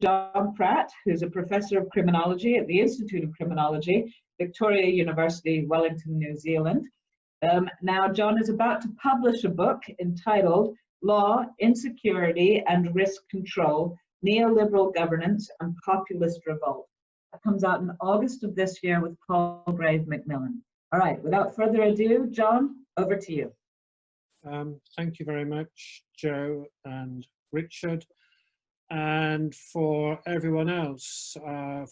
John Pratt, who's a professor of criminology at the Institute of Criminology, Victoria University, Wellington, New Zealand. Now, John is about to publish a book entitled Law, Insecurity, and Risk Control, Neoliberal Governance and Populist Revolt. It comes out in August of this year with Palgrave Macmillan. All right, without further ado, John, over to you. Thank you very much, Joe and Richard, and for everyone else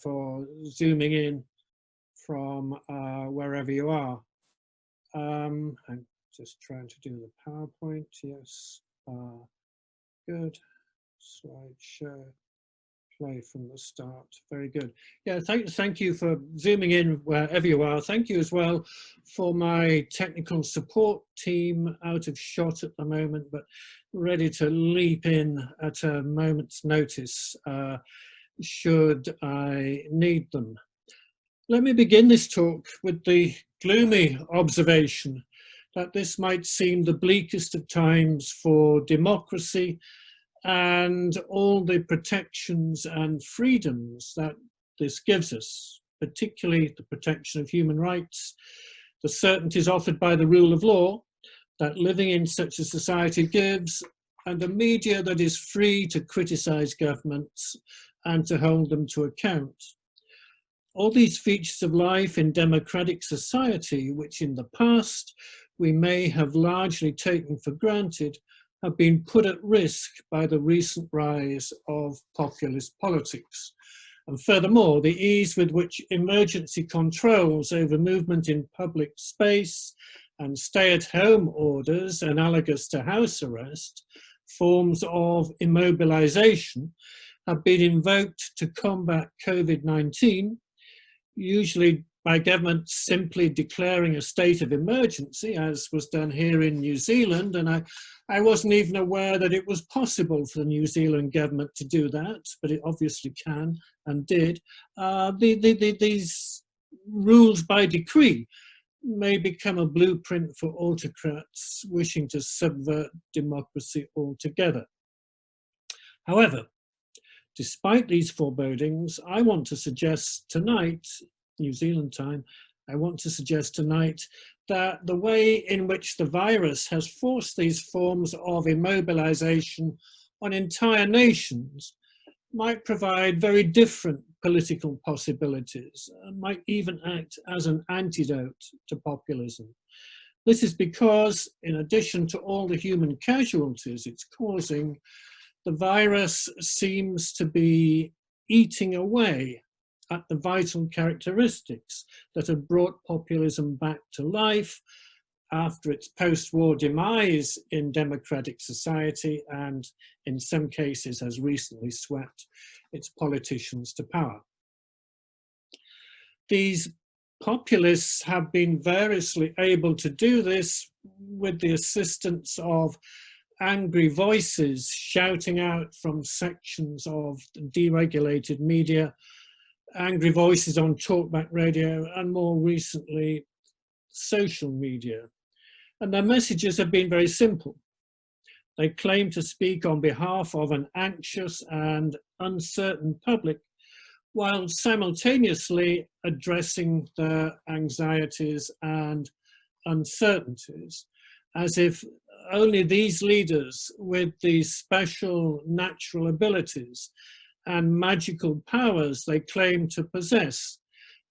for zooming in from wherever you are. I'm just trying to do the PowerPoint. Yes, good. Slideshow. Play from the start. Very good. Yeah, thank you for zooming in wherever you are. Thank you as well for my technical support team, out of shot at the moment, but ready to leap in at a moment's notice should I need them. Let me begin this talk with the gloomy observation that this might seem the bleakest of times for democracy and all the protections and freedoms that this gives us, particularly the protection of human rights, the certainties offered by the rule of law that living in such a society gives, and a media that is free to criticize governments and to hold them to account. All these features of life in democratic society, which in the past we may have largely taken for granted, have been put at risk by the recent rise of populist politics. And furthermore, the ease with which emergency controls over movement in public space and stay-at-home orders analogous to house arrest, forms of immobilization, have been invoked to combat COVID-19, usually by governments simply declaring a state of emergency, as was done here in New Zealand. And I wasn't even aware that it was possible for the New Zealand government to do that, but it obviously can and did. These rules by decree may become a blueprint for autocrats wishing to subvert democracy altogether. However, despite these forebodings, I want to suggest tonight, New Zealand time, I want to suggest tonight that the way in which the virus has forced these forms of immobilization on entire nations might provide very different political possibilities and might even act as an antidote to populism. This is because, in addition to all the human casualties it's causing, the virus seems to be eating away at the vital characteristics that have brought populism back to life after its post-war demise in democratic society and in some cases has recently swept its politicians to power. These populists have been variously able to do this with the assistance of angry voices shouting out from sections of deregulated media, angry voices on talkback radio, and more recently, social media. And their messages have been very simple. They claim to speak on behalf of an anxious and uncertain public, while simultaneously addressing their anxieties and uncertainties, as if only these leaders with these special natural abilities and magical powers they claim to possess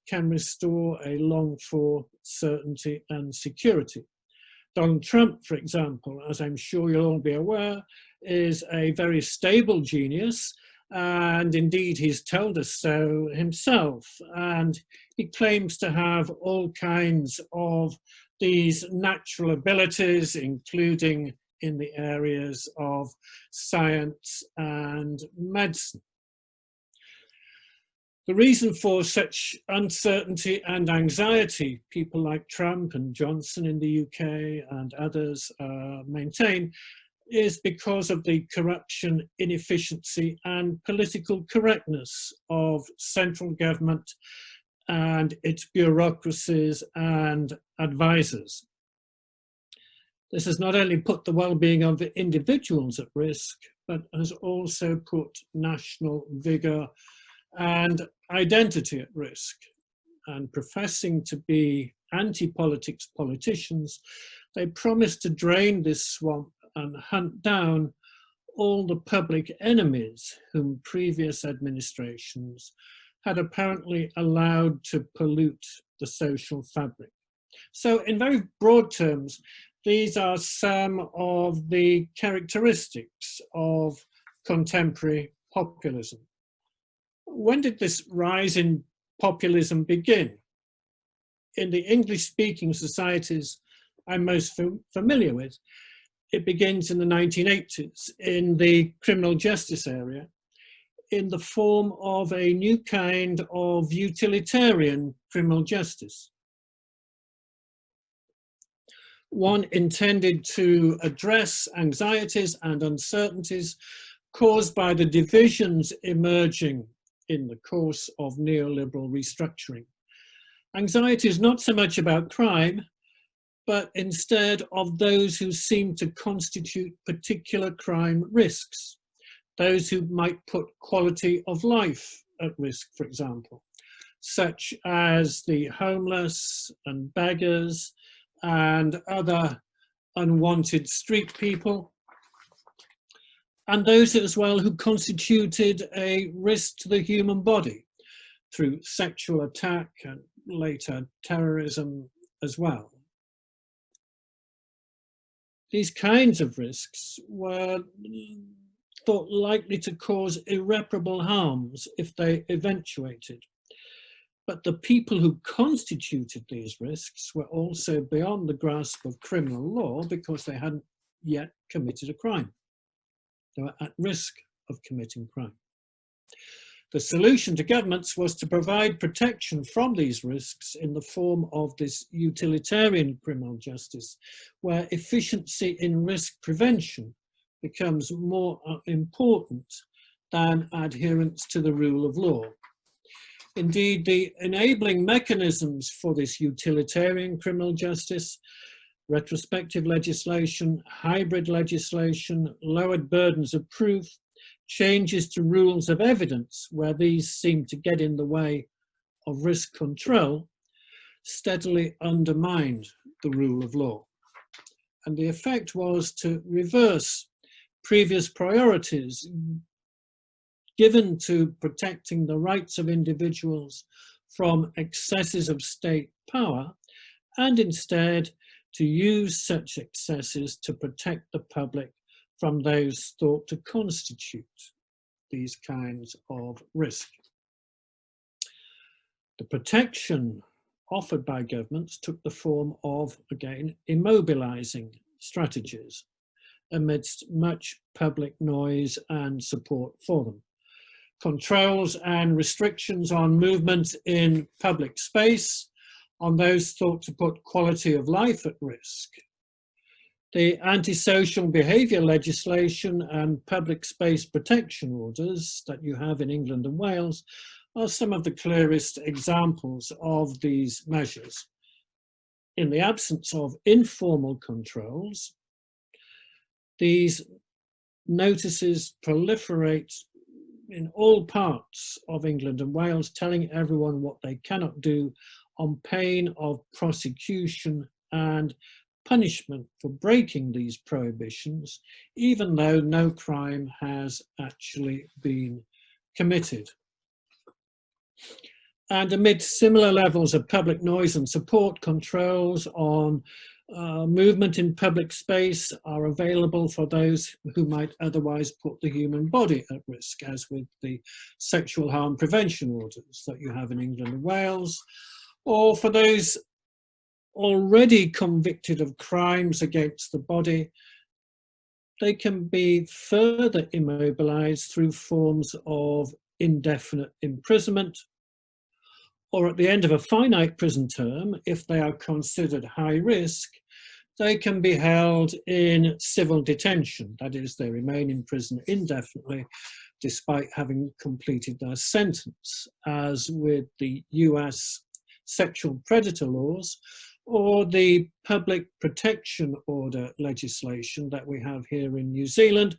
can restore a longed-for certainty and security. Donald Trump, for example, as I'm sure you'll all be aware, is a very stable genius, and indeed he's told us so himself, and he claims to have all kinds of these natural abilities, including in the areas of science and medicine. The reason for such uncertainty and anxiety, people like Trump and Johnson in the UK and others maintain, is because of the corruption, inefficiency and political correctness of central government and its bureaucracies and advisors. This has not only put the well-being of individuals at risk, but has also put national vigour and identity at risk. And professing to be anti-politics politicians, they promised to drain this swamp and hunt down all the public enemies whom previous administrations had apparently allowed to pollute the social fabric. So in very broad terms, these are some of the characteristics of contemporary populism. When did this rise in populism begin? In the English-speaking societies I'm most familiar with, it begins in the 1980s in the criminal justice area in the form of a new kind of utilitarian criminal justice. One intended to address anxieties and uncertainties caused by the divisions emerging in the course of neoliberal restructuring. Anxiety is not so much about crime, but instead of those who seem to constitute particular crime risks, those who might put quality of life at risk, for example, such as the homeless and beggars and other unwanted street people, and those as well who constituted a risk to the human body through sexual attack and later terrorism as well. These kinds of risks were thought likely to cause irreparable harms if they eventuated. But the people who constituted these risks were also beyond the grasp of criminal law because they hadn't yet committed a crime. They were at risk of committing crime. The solution to governments was to provide protection from these risks in the form of this utilitarian criminal justice, where efficiency in risk prevention becomes more important than adherence to the rule of law. Indeed, the enabling mechanisms for this utilitarian criminal justice, retrospective legislation, hybrid legislation, lowered burdens of proof, changes to rules of evidence where these seem to get in the way of risk control, steadily undermined the rule of law. And the effect was to reverse previous priorities given to protecting the rights of individuals from excesses of state power, and instead to use such excesses to protect the public from those thought to constitute these kinds of risk. The protection offered by governments took the form of, again, immobilizing strategies amidst much public noise and support for them. Controls and restrictions on movement in public space, on those thought to put quality of life at risk. The antisocial behaviour legislation and public space protection orders that you have in England and Wales are some of the clearest examples of these measures. In the absence of informal controls, these notices proliferate in all parts of England and Wales, telling everyone what they cannot do on pain of prosecution and punishment for breaking these prohibitions, even though no crime has actually been committed. And amid similar levels of public noise and support, controls on movement in public space are available for those who might otherwise put the human body at risk, as with the sexual harm prevention orders that you have in England and Wales, or for those already convicted of crimes against the body. They can be further immobilized through forms of indefinite imprisonment, or at the end of a finite prison term, if they are considered high risk, they can be held in civil detention. That is, they remain in prison indefinitely despite having completed their sentence, as with the US sexual predator laws, or the public protection order legislation that we have here in New Zealand,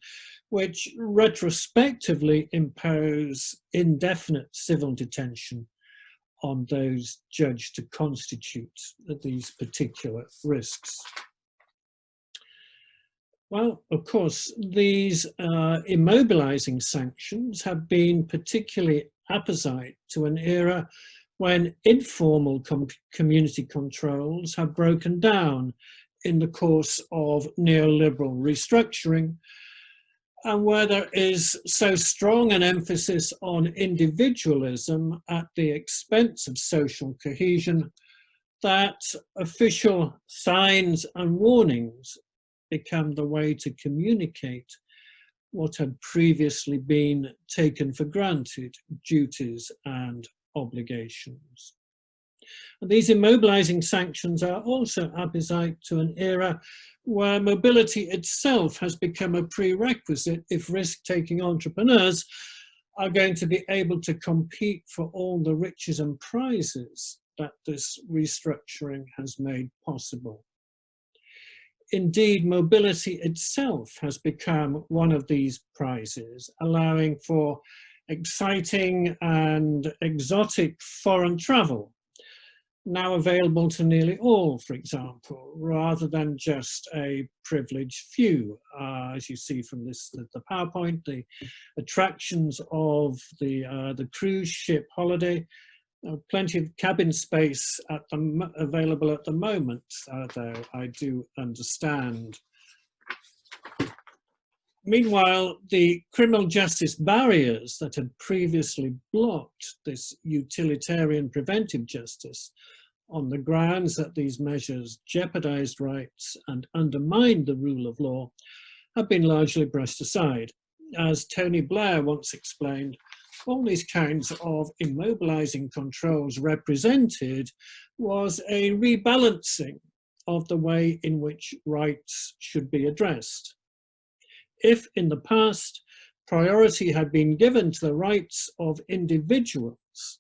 which retrospectively impose indefinite civil detention on those judged to constitute these particular risks. Well, of course, these immobilizing sanctions have been particularly apposite to an era when informal community controls have broken down in the course of neoliberal restructuring, and where there is so strong an emphasis on individualism at the expense of social cohesion that official signs and warnings become the way to communicate what had previously been taken for granted duties and obligations. And these immobilizing sanctions are also apposite to an era where mobility itself has become a prerequisite if risk-taking entrepreneurs are going to be able to compete for all the riches and prizes that this restructuring has made possible. Indeed, mobility itself has become one of these prizes, allowing for exciting and exotic foreign travel, now available to nearly all, for example, rather than just a privileged few. As you see from this, the PowerPoint, the attractions of the cruise ship holiday, plenty of cabin space available at the moment, though I do understand. Meanwhile, the criminal justice barriers that had previously blocked this utilitarian preventive justice on the grounds that these measures jeopardized rights and undermined the rule of law have been largely brushed aside. As Tony Blair once explained, all these kinds of immobilizing controls represented was a rebalancing of the way in which rights should be addressed. If in the past priority had been given to the rights of individuals,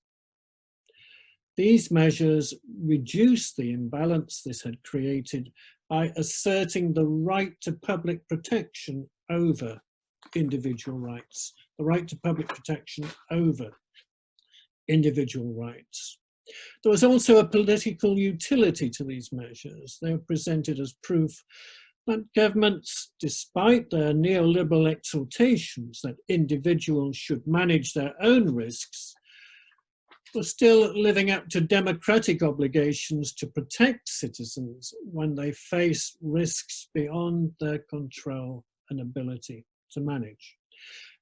these measures reduced the imbalance this had created by asserting the right to public protection over individual rights, the right to public protection over individual rights. There was also a political utility to these measures. They were presented as proof that governments, despite their neoliberal exhortations that individuals should manage their own risks, were still living up to democratic obligations to protect citizens when they face risks beyond their control and ability to manage.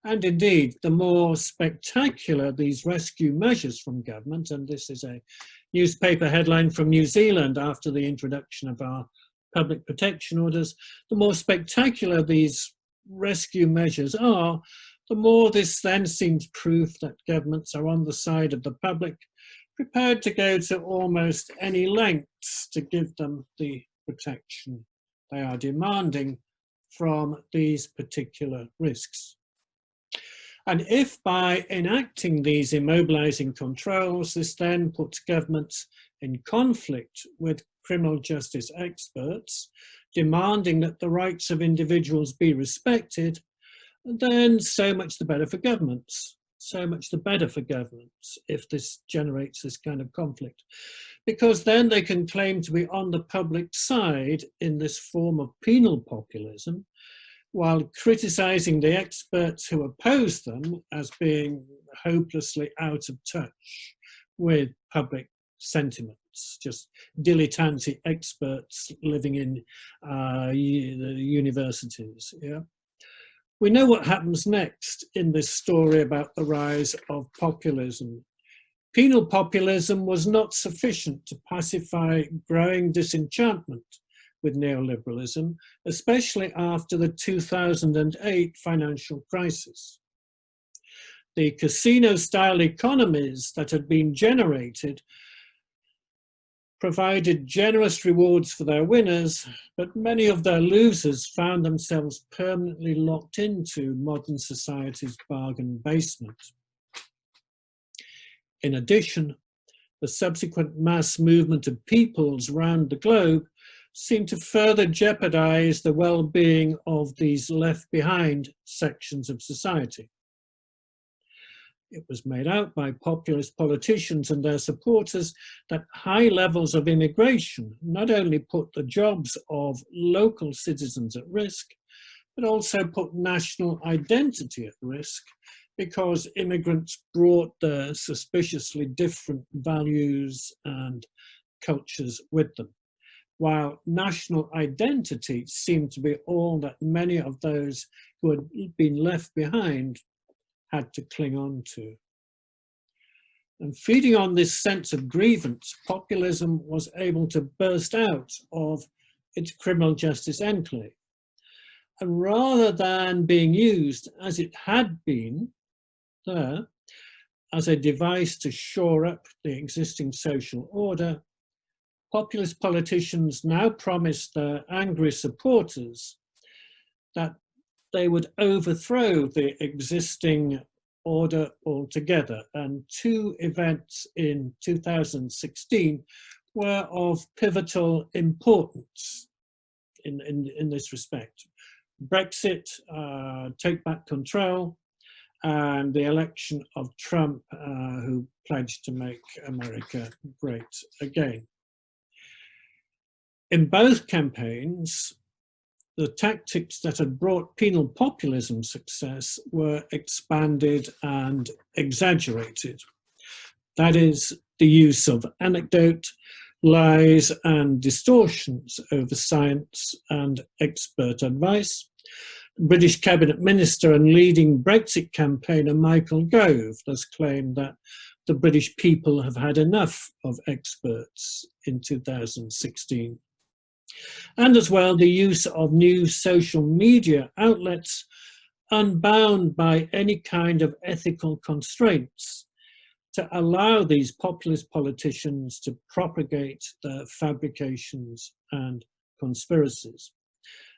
And indeed, the more spectacular these rescue measures from government, and this is a newspaper headline from New Zealand after the introduction of our public protection orders, the more spectacular these rescue measures are, the more this then seems proof that governments are on the side of the public, prepared to go to almost any lengths to give them the protection they are demanding from these particular risks. And if by enacting these immobilizing controls, this then puts governments in conflict with criminal justice experts, demanding that the rights of individuals be respected, then so much the better for governments. So much the better for governments if this generates this kind of conflict. Because then they can claim to be on the public side in this form of penal populism, while criticizing the experts who oppose them as being hopelessly out of touch with public sentiments, just dilettante experts living in the universities. Yeah? We know what happens next in this story about the rise of populism. Penal populism was not sufficient to pacify growing disenchantment with neoliberalism, especially after the 2008 financial crisis. The casino-style economies that had been generated provided generous rewards for their winners, but many of their losers found themselves permanently locked into modern society's bargain basement. In addition, the subsequent mass movement of peoples around the globe seemed to further jeopardize the well-being of these left behind sections of society. It was made out by populist politicians and their supporters that high levels of immigration not only put the jobs of local citizens at risk, but also put national identity at risk, because immigrants brought their suspiciously different values and cultures with them, while national identity seemed to be all that many of those who had been left behind had to cling on to. And feeding on this sense of grievance, populism was able to burst out of its criminal justice enclave. And rather than being used, as it had been there, as a device to shore up the existing social order, populist politicians now promised their angry supporters that they would overthrow the existing order altogether. And two events in 2016 were of pivotal importance in this respect. Brexit, take back control, and the election of Trump, who pledged to make America great again. In both campaigns, the tactics that had brought penal populism success were expanded and exaggerated. That is, the use of anecdote, lies and distortions over science and expert advice. British Cabinet Minister and leading Brexit campaigner Michael Gove thus claimed that the British people have had enough of experts in 2016. And as well, the use of new social media outlets unbound by any kind of ethical constraints to allow these populist politicians to propagate their fabrications and conspiracies.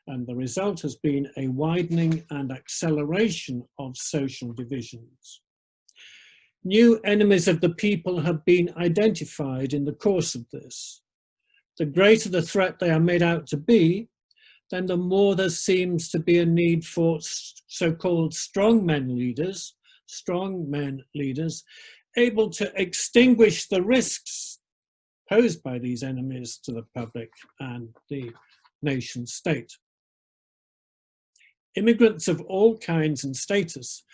And the result has been a widening and acceleration of social divisions. New enemies of the people have been identified in the course of this. The greater the threat they are made out to be, then the more there seems to be a need for so-called strongmen leaders, able to extinguish the risks posed by these enemies to the public and the nation state. Immigrants of all kinds and status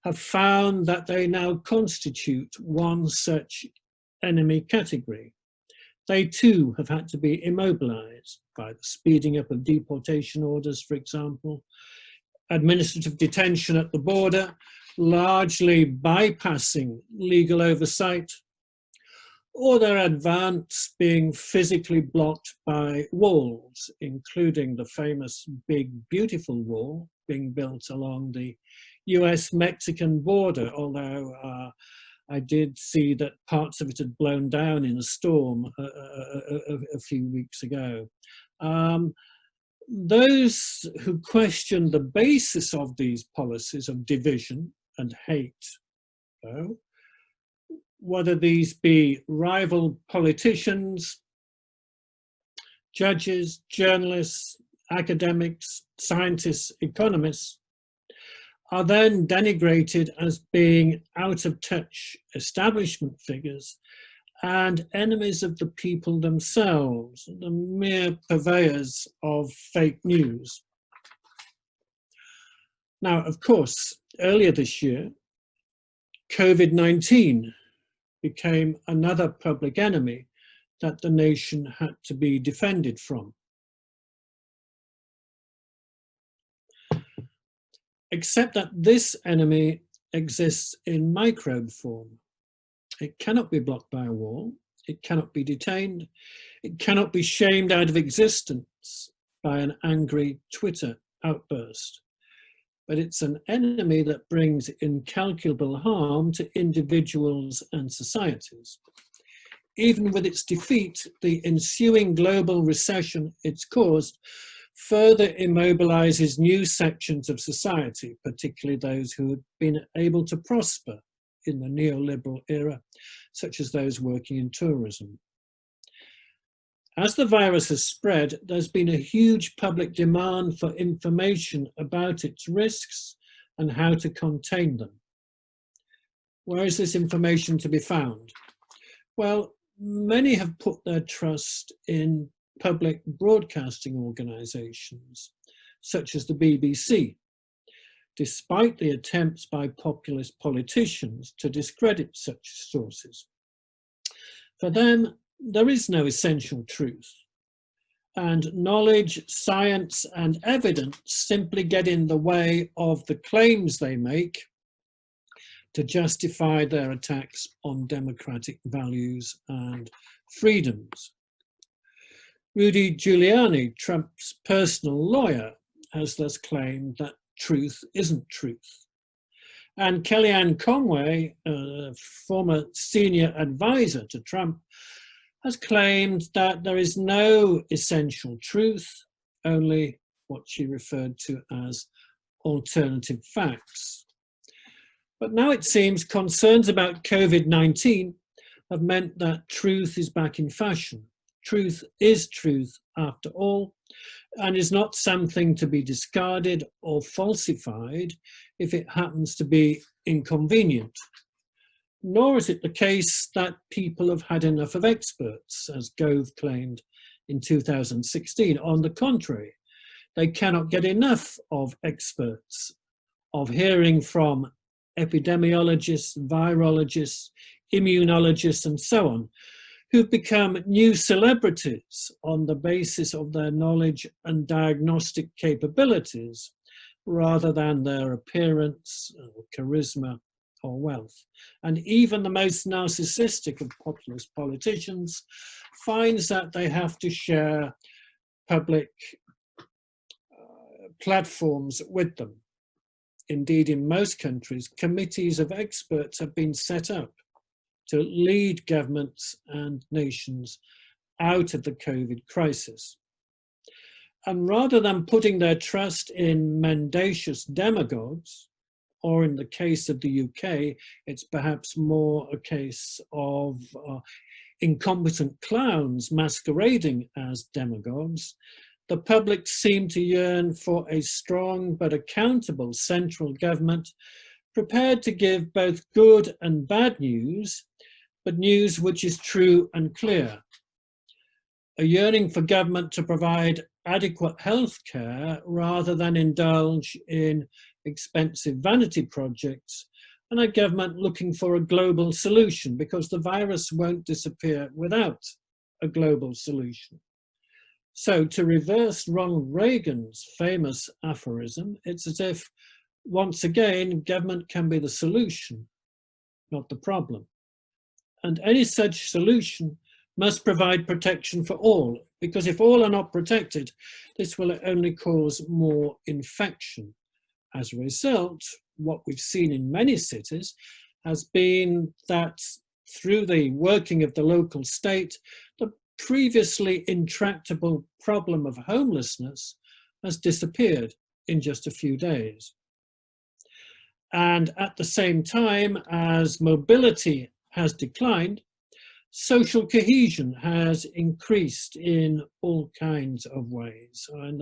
have found that they now constitute one such enemy category. They too have had to be immobilized by the speeding up of deportation orders, for example, administrative detention at the border, largely bypassing legal oversight, or their advance being physically blocked by walls, including the famous Big Beautiful Wall being built along the US-Mexican border, although I did see that parts of it had blown down in a storm a few weeks ago. Those who question the basis of these policies of division and hate, though, whether these be rival politicians, judges, journalists, academics, scientists, economists, are then denigrated as being out of touch establishment figures and enemies of the people themselves, the mere purveyors of fake news. Now, of course, earlier this year, COVID-19 became another public enemy that the nation had to be defended from. Except that this enemy exists in microbe form. It cannot be blocked by a wall, it cannot be detained, it cannot be shamed out of existence by an angry Twitter outburst. But it's an enemy that brings incalculable harm to individuals and societies. Even with its defeat, the ensuing global recession it's caused further immobilizes new sections of society, particularly those who have been able to prosper in the neoliberal era, such as those working in tourism. As the virus has spread, there's been a huge public demand for information about its risks and how to contain them. Where is this information to be found? Well, many have put their trust in public broadcasting organisations, such as the BBC, despite the attempts by populist politicians to discredit such sources. For them, there is no essential truth, and knowledge, science, and evidence simply get in the way of the claims they make to justify their attacks on democratic values and freedoms. Rudy Giuliani, Trump's personal lawyer, has thus claimed that truth isn't truth. And Kellyanne Conway, a former senior advisor to Trump, has claimed that there is no essential truth, only what she referred to as alternative facts. But now it seems concerns about COVID-19 have meant that truth is back in fashion. Truth is truth after all, and is not something to be discarded or falsified if it happens to be inconvenient. Nor is it the case that people have had enough of experts, as Gove claimed in 2016. On the contrary, they cannot get enough of experts, of hearing from epidemiologists, virologists, immunologists, and so on, who've become new celebrities on the basis of their knowledge and diagnostic capabilities, rather than their appearance, or charisma, or wealth. And even the most narcissistic of populist politicians finds that they have to share public platforms with them. Indeed, in most countries, committees of experts have been set up to lead governments and nations out of the COVID crisis. And rather than putting their trust in mendacious demagogues, or in the case of the UK, it's perhaps more a case of incompetent clowns masquerading as demagogues, the public seem to yearn for a strong but accountable central government prepared to give both good and bad news, but news which is true and clear. A yearning for government to provide adequate health care rather than indulge in expensive vanity projects, and a government looking for a global solution, because the virus won't disappear without a global solution. So to reverse Ronald Reagan's famous aphorism, it's as if, once again, government can be the solution, not the problem. And any such solution must provide protection for all, because if all are not protected, this will only cause more infection. As a result, what we've seen in many cities has been that through the working of the local state, the previously intractable problem of homelessness has disappeared in just a few days. And at the same time as mobility has declined, social cohesion has increased in all kinds of ways. And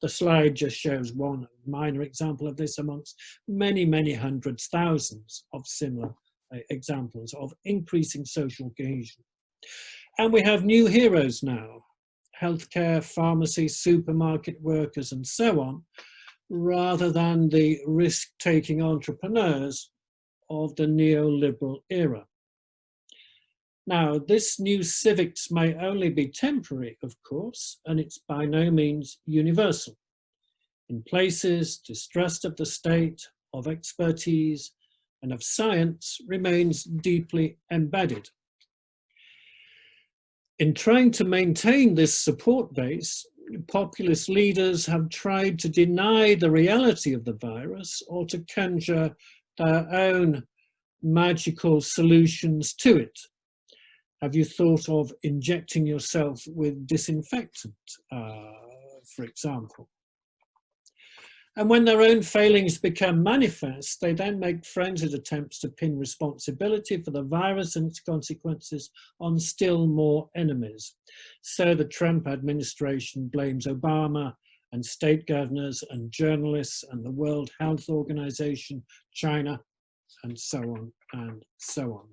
the slide just shows one minor example of this amongst many, many hundreds, thousands of similar examples of increasing social cohesion. And we have new heroes now, healthcare, pharmacy, supermarket workers, and so on, rather than the risk-taking entrepreneurs of the neoliberal era. Now, this new civics may only be temporary, of course, and it's by no means universal. In places, distrust of the state, of expertise, and of science remains deeply embedded. In trying to maintain this support base, populist leaders have tried to deny the reality of the virus or to conjure their own magical solutions to it. Have you thought of injecting yourself with disinfectant, for example? And when their own failings become manifest, they then make frenzied attempts to pin responsibility for the virus and its consequences on still more enemies. So the Trump administration blames Obama and state governors and journalists and the World Health Organization, China, and so on and so on.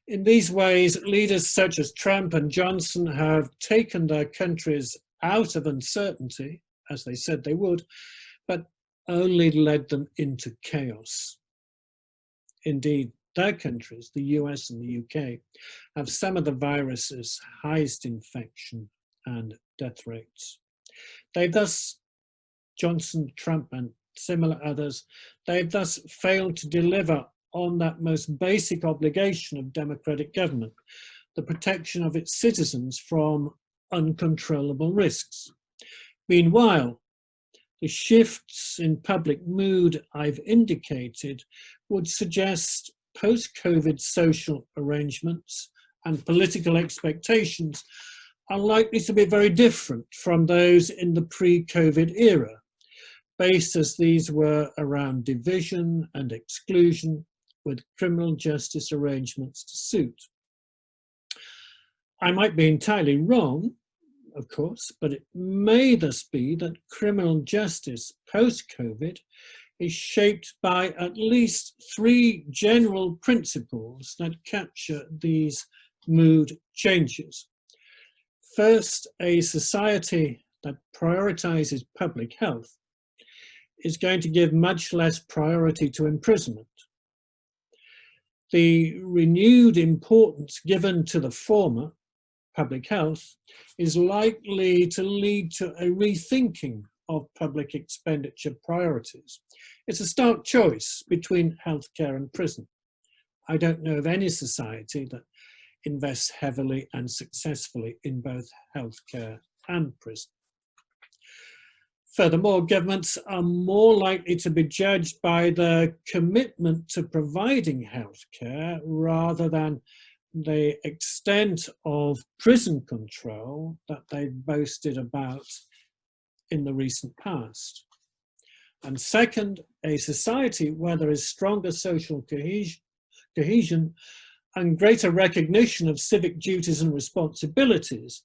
In these ways, leaders such as Trump and Johnson have taken their countries out of uncertainty, as they said they would, but only led them into chaos. Indeed, their countries, the US and the UK, have some of the virus's highest infection and death rates. They've thus, Johnson, Trump, and similar others, they've thus failed to deliver on that most basic obligation of democratic government, the protection of its citizens from uncontrollable risks. Meanwhile, the shifts in public mood I've indicated would suggest post-COVID social arrangements and political expectations are likely to be very different from those in the pre-COVID era, based as these were around division and exclusion, with criminal justice arrangements to suit. I might be entirely wrong, of course, but it may thus be that criminal justice post-COVID is shaped by at least 3 general principles that capture these mood changes. First, a society that prioritizes public health is going to give much less priority to imprisonment. The renewed importance given to the former, public health, is likely to lead to a rethinking of public expenditure priorities. It's a stark choice between healthcare and prison. I don't know of any society that invests heavily and successfully in both healthcare and prison. Furthermore, governments are more likely to be judged by their commitment to providing healthcare rather than the extent of prison control that they've boasted about in the recent past. And second, a society where there is stronger social cohesion and greater recognition of civic duties and responsibilities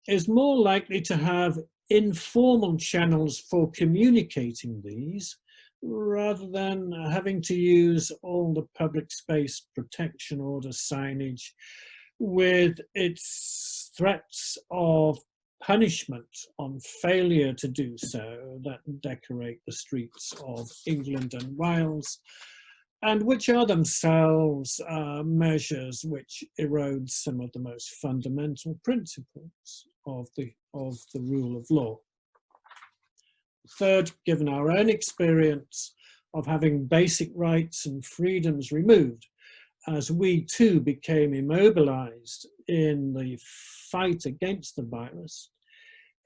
is more likely to have informal channels for communicating these rather than having to use all the public space protection order signage with its threats of punishment on failure to do so that decorate the streets of England and Wales, and which are themselves measures which erode some of the most fundamental principles of the rule of law. Third, given our own experience of having basic rights and freedoms removed, as we too became immobilized in the fight against the virus,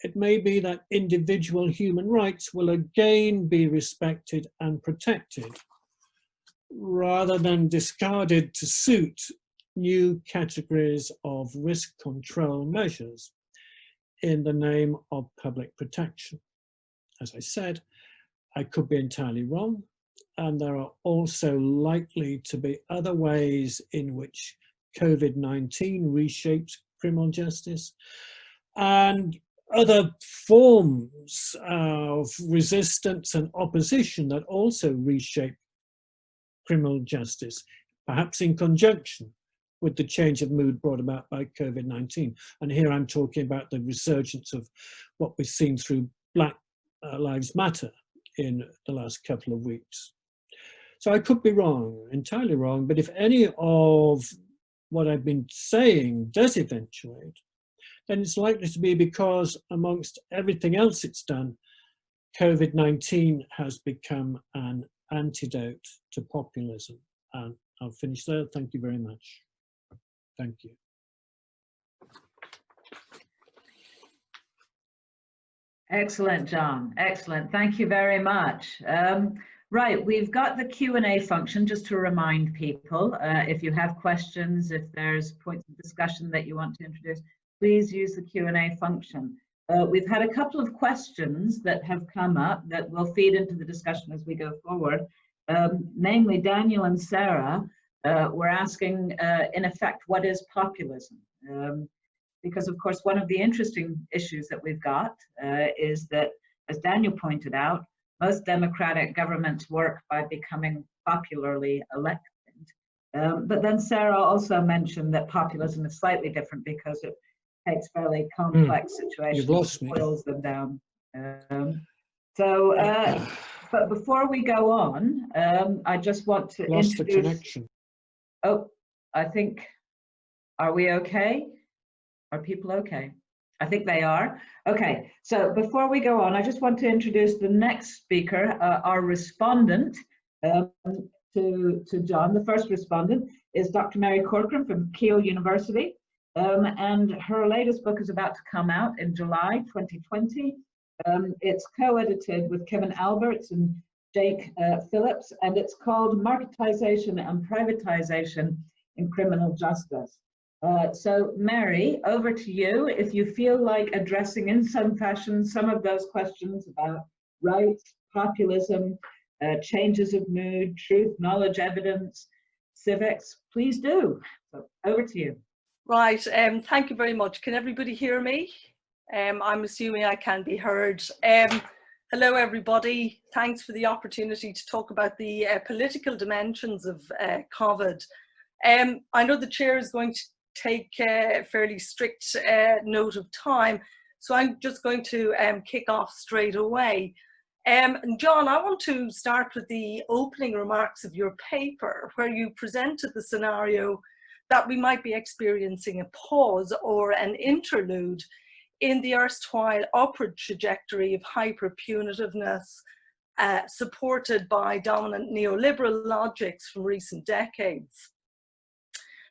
it may be that individual human rights will again be respected and protected, rather than discarded to suit new categories of risk control measures in the name of public protection. As I said, I could be entirely wrong, and there are also likely to be other ways in which COVID-19 reshapes criminal justice and other forms of resistance and opposition that also reshape criminal justice, perhaps in conjunction with the change of mood brought about by COVID-19. And here I'm talking about the resurgence of what we've seen through Black Lives Matter in the last couple of weeks. So I could be wrong, entirely wrong, but if any of what I've been saying does eventuate, then it's likely to be because amongst everything else it's done, COVID-19 has become an antidote to populism. And I'll finish there. Thank you very much. Thank you. Excellent, John. Excellent. Thank you very much. Right, we've got the Q&A function, just to remind people, if you have questions, if there's points of discussion that you want to introduce, please use the Q&A function. We've had a couple of questions that have come up that will feed into the discussion as we go forward. Namely, Daniel and Sarah were asking, in effect, what is populism? Because, of course, one of the interesting issues that we've got is that, as Daniel pointed out, most democratic governments work by becoming popularly elected. But then Sarah also mentioned that populism is slightly different because it takes fairly complex situations and boils them down. But before we go on, I just want to Lost introduce... the connection. Oh, I think, are we okay? Are people okay? I think they are. Okay, so before we go on, I just want to introduce the next speaker, our respondent to John. The first respondent is Dr. Mary Corcoran from Keele University, and her latest book is about to come out in July 2020. It's co-edited with Kevin Alberts and Jake Phillips, and it's called Marketization and Privatization in Criminal Justice. So Mary, over to you. If you feel like addressing in some fashion some of those questions about rights, populism, changes of mood, truth, knowledge, evidence, civics, please do. So over to you. Right, thank you very much. Can everybody hear me? I'm assuming I can be heard. Hello everybody, thanks for the opportunity to talk about the political dimensions of COVID. I know the chair is going to take fairly strict note of time, so I'm just going to kick off straight away. John, I want to start with the opening remarks of your paper, where you presented the scenario that we might be experiencing a pause or an interlude in the erstwhile upward trajectory of hyper-punitiveness supported by dominant neoliberal logics from recent decades.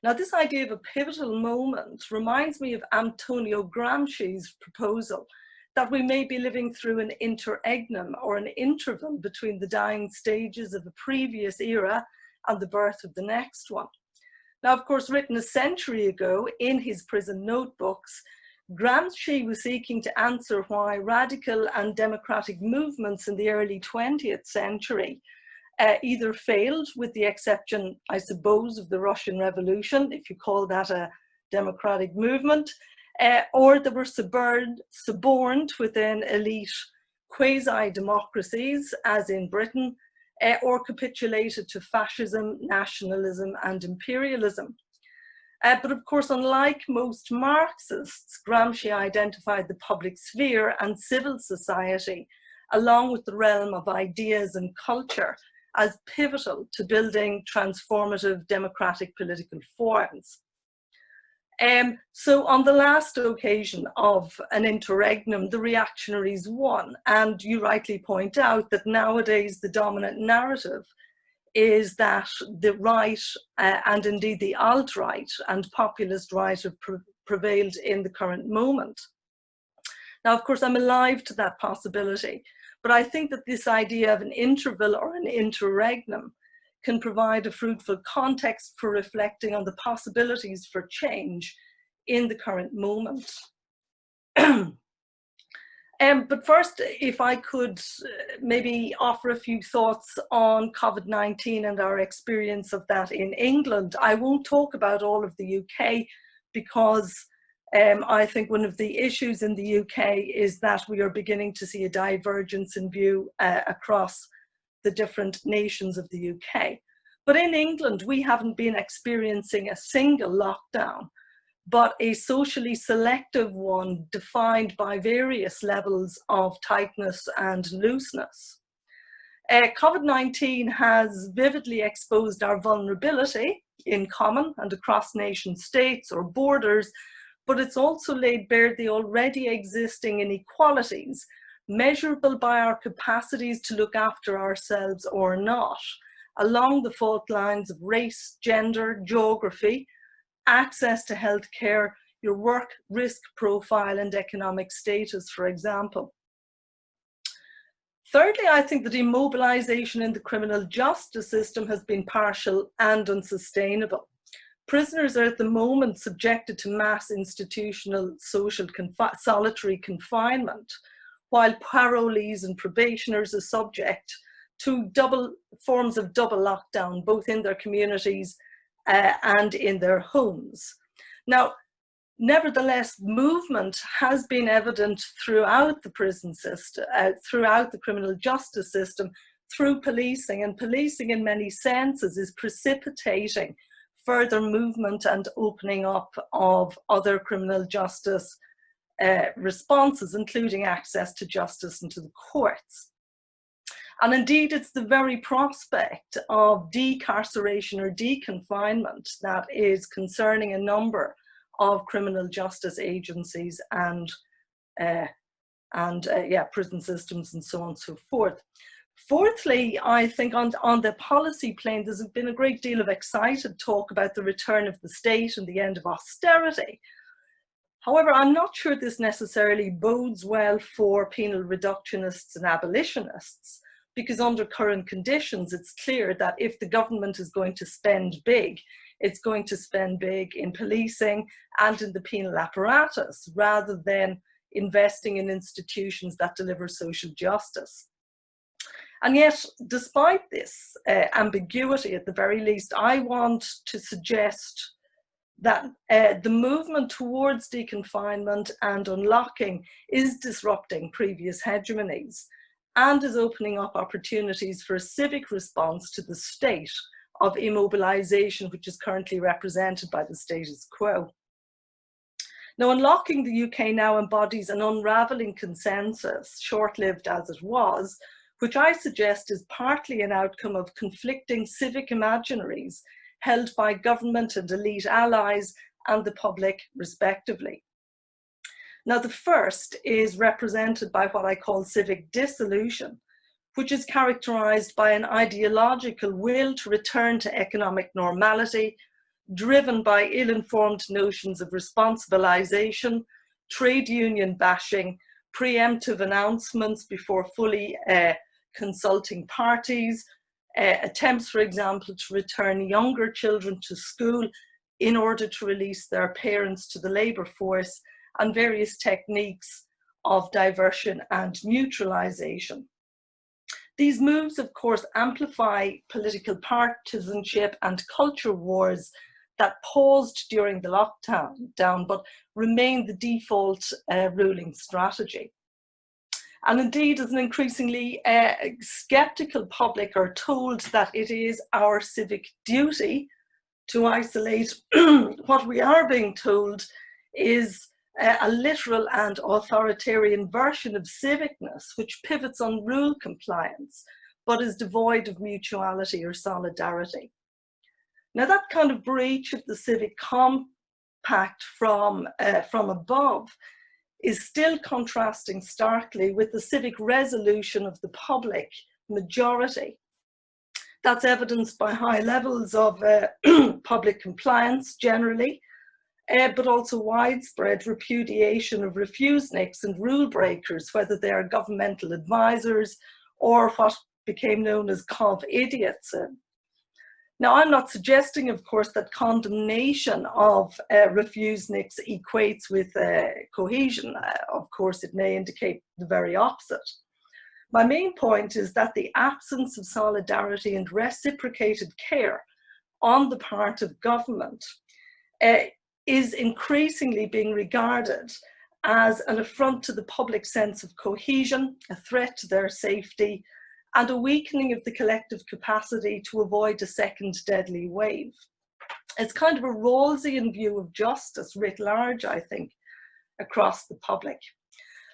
Now, this idea of a pivotal moment reminds me of Antonio Gramsci's proposal that we may be living through an interregnum, or an interval between the dying stages of a previous era and the birth of the next one. Now, of course, written a century ago in his prison notebooks, Gramsci was seeking to answer why radical and democratic movements in the early 20th century either failed, with the exception, I suppose, of the Russian Revolution, if you call that a democratic movement, or they were suborned within elite quasi-democracies, as in Britain, or capitulated to fascism, nationalism, and imperialism. But of course, unlike most Marxists, Gramsci identified the public sphere and civil society, along with the realm of ideas and culture, as pivotal to building transformative democratic political forms. So on the last occasion of an interregnum, the reactionaries won, and you rightly point out that nowadays the dominant narrative is that the right and indeed the alt-right and populist right have prevailed in the current moment. Now, of course, I'm alive to that possibility, but I think that this idea of an interval or an interregnum can provide a fruitful context for reflecting on the possibilities for change in the current moment. But first, if I could maybe offer a few thoughts on COVID-19 and our experience of that in England. I won't talk about all of the UK because I think one of the issues in the UK is that we are beginning to see a divergence in view across the different nations of the UK. But in England, we haven't been experiencing a single lockdown, but a socially selective one defined by various levels of tightness and looseness. COVID-19 has vividly exposed our vulnerability in common and across nation states or borders, but it's also laid bare the already existing inequalities, measurable by our capacities to look after ourselves or not, along the fault lines of race, gender, geography, access to healthcare, your work risk profile and economic status, for example. Thirdly, I think that immobilization in the criminal justice system has been partial and unsustainable. Prisoners are at the moment subjected to mass institutional solitary confinement, while parolees and probationers are subject to forms of double lockdown, both in their communities and in their homes. Now, nevertheless, movement has been evident throughout the prison system, throughout the criminal justice system, through policing, and policing in many senses is precipitating further movement and opening up of other criminal justice responses, including access to justice and to the courts. And indeed, it's the very prospect of decarceration or deconfinement that is concerning a number of criminal justice agencies and prison systems and so on and so forth. Fourthly, I think on the policy plane, there's been a great deal of excited talk about the return of the state and the end of austerity. However, I'm not sure this necessarily bodes well for penal reductionists and abolitionists, because under current conditions, it's clear that if the government is going to spend big, it's going to spend big in policing and in the penal apparatus, rather than investing in institutions that deliver social justice. And yet, despite this ambiguity, at the very least, I want to suggest that the movement towards deconfinement and unlocking is disrupting previous hegemonies and is opening up opportunities for a civic response to the state of immobilization, which is currently represented by the status quo. Now, unlocking the UK now embodies an unraveling consensus, short-lived as it was, which I suggest is partly an outcome of conflicting civic imaginaries held by government and elite allies and the public, respectively. Now, the first is represented by what I call civic disillusion, which is characterized by an ideological will to return to economic normality, driven by ill-informed notions of responsibilization, trade union bashing, preemptive announcements before fully consulting parties, attempts, for example, to return younger children to school in order to release their parents to the labour force, and various techniques of diversion and neutralization. These moves, of course, amplify political partisanship and culture wars that paused during the lockdown, but remain the default ruling strategy. And indeed, as an increasingly skeptical public are told that it is our civic duty to isolate, what we are being told is a literal and authoritarian version of civicness, which pivots on rule compliance, but is devoid of mutuality or solidarity. Now, that kind of breach of the civic compact from above is still contrasting starkly with the civic resolution of the public majority. That's evidenced by high levels of public compliance generally, but also widespread repudiation of refuseniks and rule breakers, whether they are governmental advisors or what became known as cov idiots. Now, I'm not suggesting, of course, that condemnation of refuseniks equates with cohesion. Of course, it may indicate the very opposite. My main point is that the absence of solidarity and reciprocated care on the part of government is increasingly being regarded as an affront to the public sense of cohesion, a threat to their safety, and a weakening of the collective capacity to avoid a second deadly wave. It's kind of a Rawlsian view of justice writ large, I think, across the public.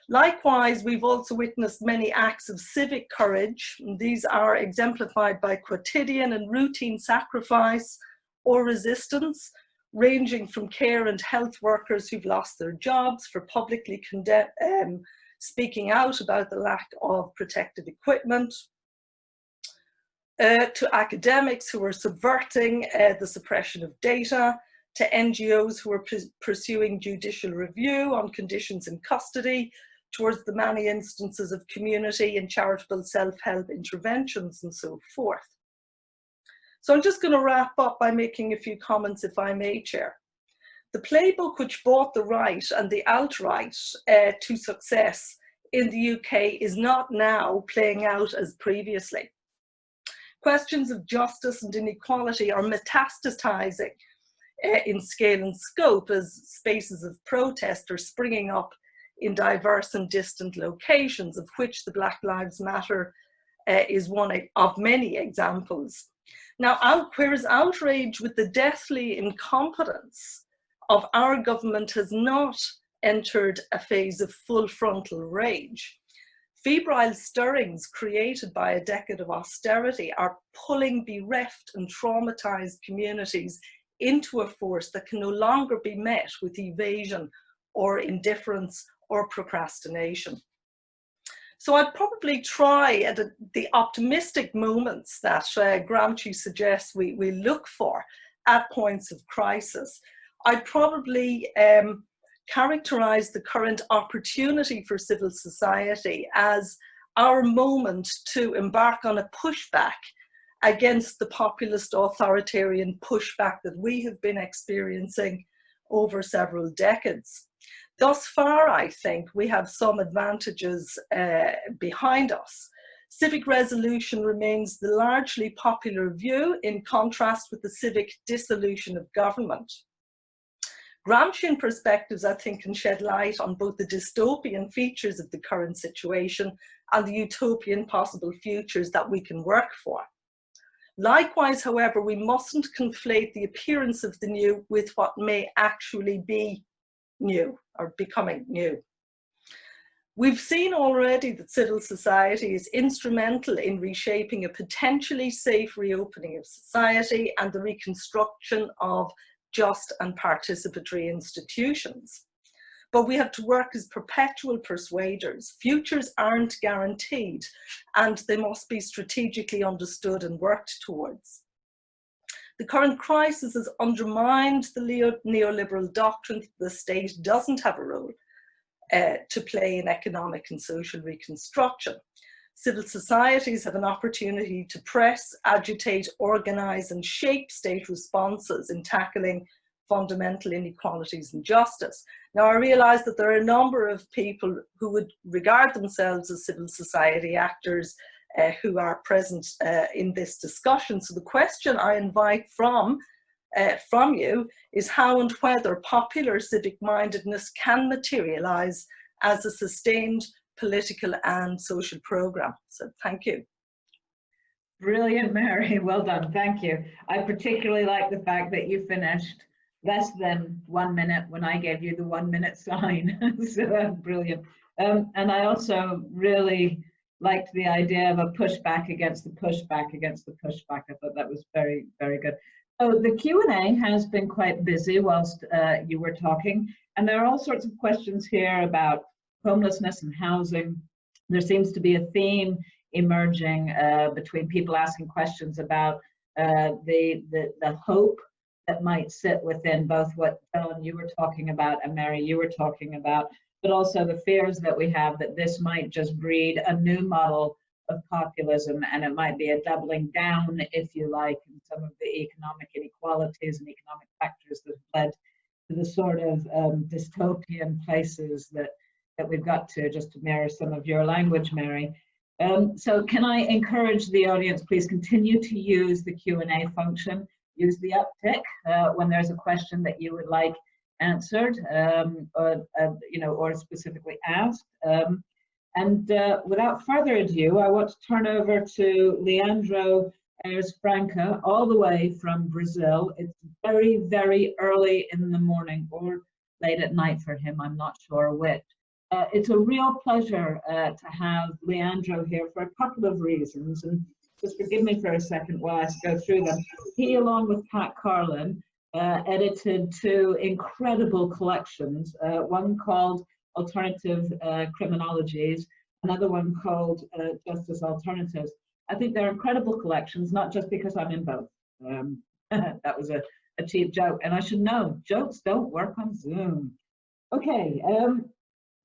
Likewise, we've also witnessed many acts of civic courage. These are exemplified by quotidian and routine sacrifice or resistance, ranging from care and health workers who've lost their jobs for publicly speaking out about the lack of protective equipment, to academics who are subverting the suppression of data, to NGOs who are pursuing judicial review on conditions in custody, towards the many instances of community and charitable self-help interventions and so forth. So I'm just going to wrap up by making a few comments, if I may, Chair. The playbook which brought the right and the alt-right to success in the UK is not now playing out as previously. Questions of justice and inequality are metastasizing in scale and scope as spaces of protest are springing up in diverse and distant locations, of which the Black Lives Matter is one of many examples. Now, whereas outrage with the deathly incompetence of our government has not entered a phase of full frontal rage, febrile stirrings created by a decade of austerity are pulling bereft and traumatized communities into a force that can no longer be met with evasion or indifference or procrastination. So I'd probably try at the optimistic moments that Gramsci suggests we look for at points of crisis. I'd probably characterize the current opportunity for civil society as our moment to embark on a pushback against the populist authoritarian pushback that we have been experiencing over several decades. Thus far, I think we have some advantages behind us. Civic resolution remains the largely popular view, in contrast with the civic dissolution of government. Gramscian perspectives, I think, can shed light on both the dystopian features of the current situation and the utopian possible futures that we can work for. Likewise, however, we mustn't conflate the appearance of the new with what may actually be new or becoming new. We've seen already that civil society is instrumental in reshaping a potentially safe reopening of society and the reconstruction of just and participatory institutions. But we have to work as perpetual persuaders. Futures aren't guaranteed, and they must be strategically understood and worked towards. The current crisis has undermined the neoliberal doctrine that the state doesn't have a role to play in economic and social reconstruction. Civil societies have an opportunity to press, agitate, organise and shape state responses in tackling fundamental inequalities and justice. Now, I realise that there are a number of people who would regard themselves as civil society actors who are present in this discussion. So the question I invite from you is how and whether popular civic mindedness can materialise as a sustained political and social programme. So thank you. Brilliant, Mary. Well done. Thank you. I particularly like the fact that you finished less than 1 minute when I gave you the 1 minute sign. So brilliant. And I also really liked the idea of a pushback against the pushback against the pushback. I thought that was very, very good. So the Q&A has been quite busy whilst you were talking, and there are all sorts of questions here about homelessness and housing. There seems to be a theme emerging between people asking questions about the hope that might sit within both what John you were talking about and Mary you were talking about, but also the fears that we have that this might just breed a new model of populism, and it might be a doubling down, if you like, in some of the economic inequalities and economic factors that have led to the sort of dystopian places that we've got to, just to mirror some of your language, Mary. So can I encourage the audience, please continue to use the Q&A function, use the uptick when there's a question that you would like answered or specifically asked. And without further ado, I want to turn over to Leandro Ayres Franca, all the way from Brazil. It's very, very early in the morning or late at night for him, I'm not sure which. It's a real pleasure to have Leandro here for a couple of reasons, and just forgive me for a second while I go through them. He, along with Pat Carlin, edited two incredible collections, one called Alternative Criminologies, another one called Justice Alternatives. I think they're incredible collections, not just because I'm in both. That was a cheap joke, and I should know, jokes don't work on Zoom. Okay,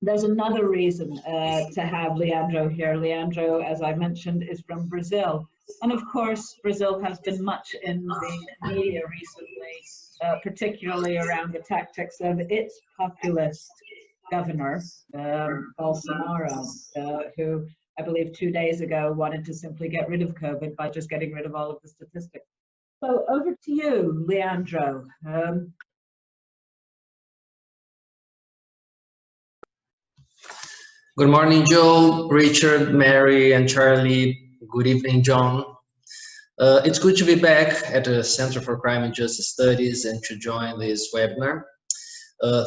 there's another reason to have Leandro here. Leandro, as I mentioned, is from Brazil. And of course, Brazil has been much in the media recently, particularly around the tactics of its populist governor, Bolsonaro, who I believe 2 days ago wanted to simply get rid of COVID by just getting rid of all of the statistics. So over to you, Leandro. Good morning, Joe, Richard, Mary, and Charlie. Good evening, John. It's good to be back at the Center for Crime and Justice Studies and to join this webinar.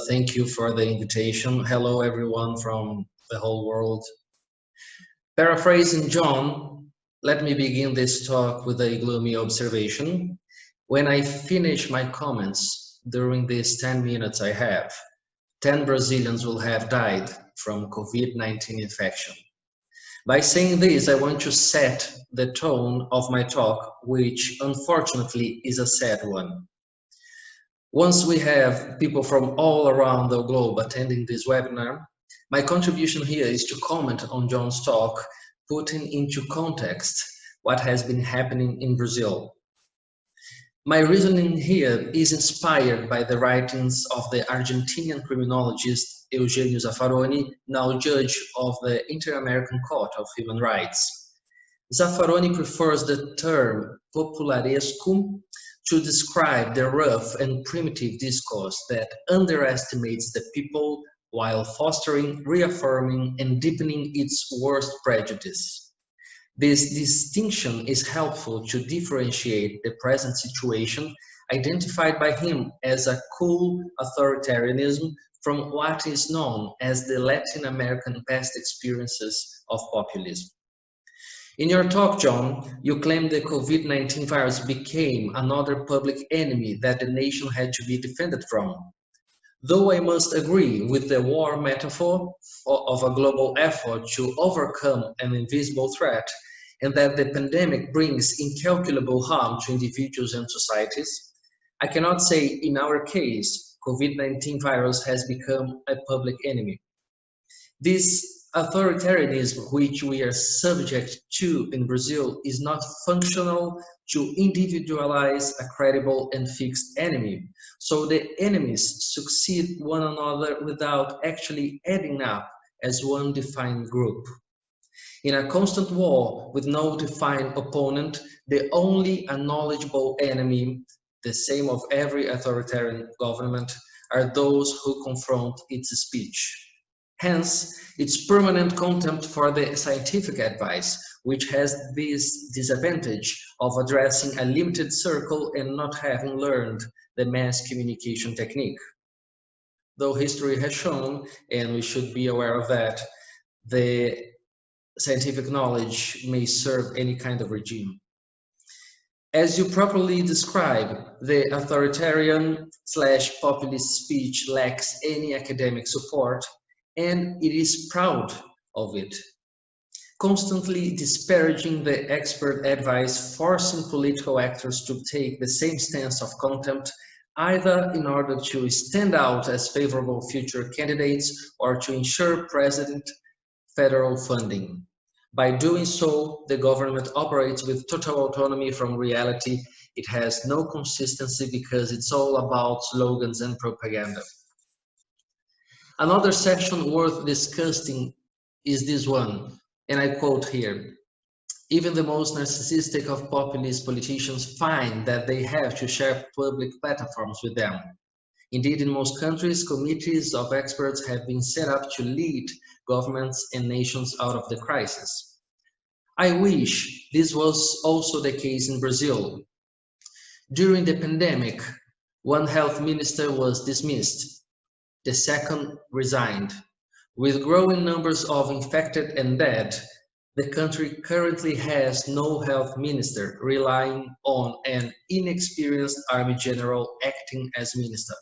Thank you for the invitation. Hello, everyone from the whole world. Paraphrasing John, let me begin this talk with a gloomy observation. When I finish my comments during these 10 minutes I have, 10 Brazilians will have died from COVID-19 infection. By saying this, I want to set the tone of my talk, which unfortunately is a sad one. Once we have people from all around the globe attending this webinar, my contribution here is to comment on John's talk, putting into context what has been happening in Brazil. My reasoning here is inspired by the writings of the Argentinian criminologist Eugenio Zaffaroni, now judge of the Inter-American Court of Human Rights. Zaffaroni prefers the term popularesco to describe the rough and primitive discourse that underestimates the people while fostering, reaffirming, and deepening its worst prejudice. This distinction is helpful to differentiate the present situation identified by him as a cool authoritarianism from what is known as the Latin American past experiences of populism. In your talk, John, you claim the COVID-19 virus became another public enemy that the nation had to be defended from. Though I must agree with the war metaphor of a global effort to overcome an invisible threat, and that the pandemic brings incalculable harm to individuals and societies, I cannot say in our case, COVID-19 virus has become a public enemy. This authoritarianism which we are subject to in Brazil is not functional to individualize a credible and fixed enemy. So the enemies succeed one another without actually adding up as one defined group. In a constant war with no defined opponent, the only unknowledgeable enemy, the same of every authoritarian government, are those who confront its speech. Hence, its permanent contempt for the scientific advice, which has this disadvantage of addressing a limited circle and not having learned the mass communication technique. Though history has shown, and we should be aware of that, the scientific knowledge may serve any kind of regime. As you properly describe, the authoritarian/populist speech lacks any academic support, and it is proud of it, constantly disparaging the expert advice, forcing political actors to take the same stance of contempt, either in order to stand out as favorable future candidates or to ensure president federal funding. By doing so, the government operates with total autonomy from reality. It has no consistency because it's all about slogans and propaganda. Another section worth discussing is this one, and I quote here, "Even the most narcissistic of populist politicians find that they have to share public platforms with them. Indeed, in most countries, committees of experts have been set up to lead governments and nations out of the crisis. I wish this was also the case in Brazil. During the pandemic, one health minister was dismissed. The second resigned. With growing numbers of infected and dead, the country currently has no health minister, relying on an inexperienced army general acting as minister.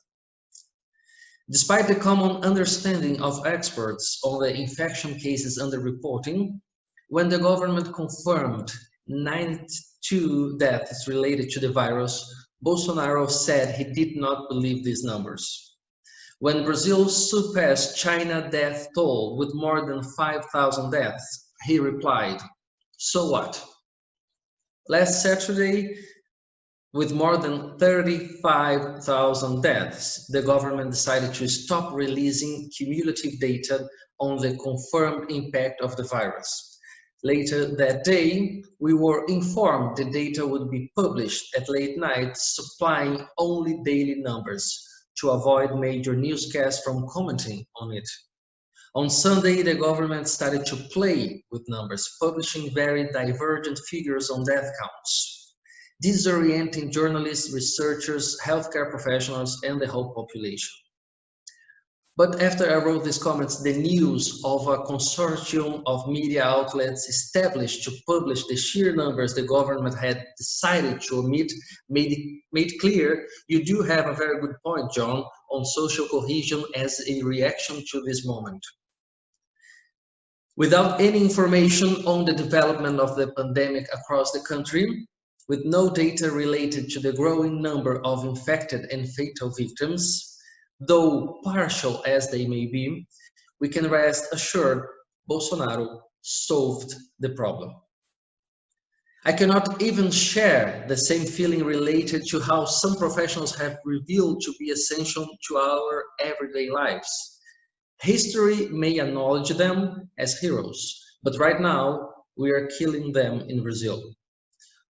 Despite the common understanding of experts on the infection cases under reporting, when the government confirmed 92 deaths related to the virus, Bolsonaro said he did not believe these numbers. When Brazil surpassed China's death toll with more than 5,000 deaths, he replied, "So what? Last Saturday, with more than 35,000 deaths, the government decided to stop releasing cumulative data on the confirmed impact of the virus. Later that day, we were informed the data would be published at late night, supplying only daily numbers to avoid major newscasts from commenting on it. On Sunday, the government started to play with numbers, publishing very divergent figures on death counts, disorienting journalists, researchers, healthcare professionals, and the whole population. But after I wrote these comments, the news of a consortium of media outlets established to publish the sheer numbers the government had decided to omit made clear you do have a very good point, John, on social cohesion as a reaction to this moment. Without any information on the development of the pandemic across the country, with no data related to the growing number of infected and fatal victims, though partial as they may be, we can rest assured Bolsonaro solved the problem. I cannot even share the same feeling related to how some professionals have revealed to be essential to our everyday lives. History may acknowledge them as heroes, but right now we are killing them in Brazil.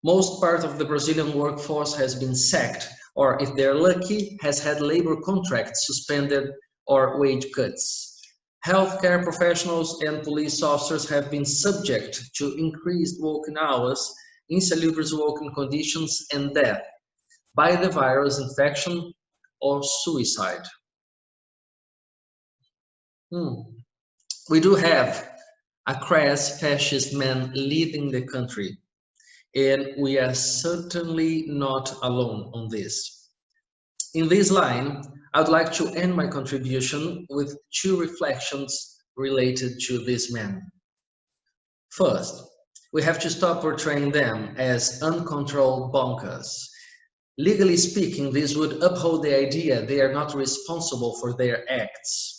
Most part of the Brazilian workforce has been sacked, or if they're lucky, has had labor contracts suspended or wage cuts. Healthcare professionals and police officers have been subject to increased working hours, insalubrious working conditions, and death by the virus infection or suicide. We do have a crass fascist man leading the country, and we are certainly not alone on this. In this line, I'd like to end my contribution with two reflections related to this man. First, we have to stop portraying them as uncontrolled bonkers. Legally speaking, this would uphold the idea they are not responsible for their acts.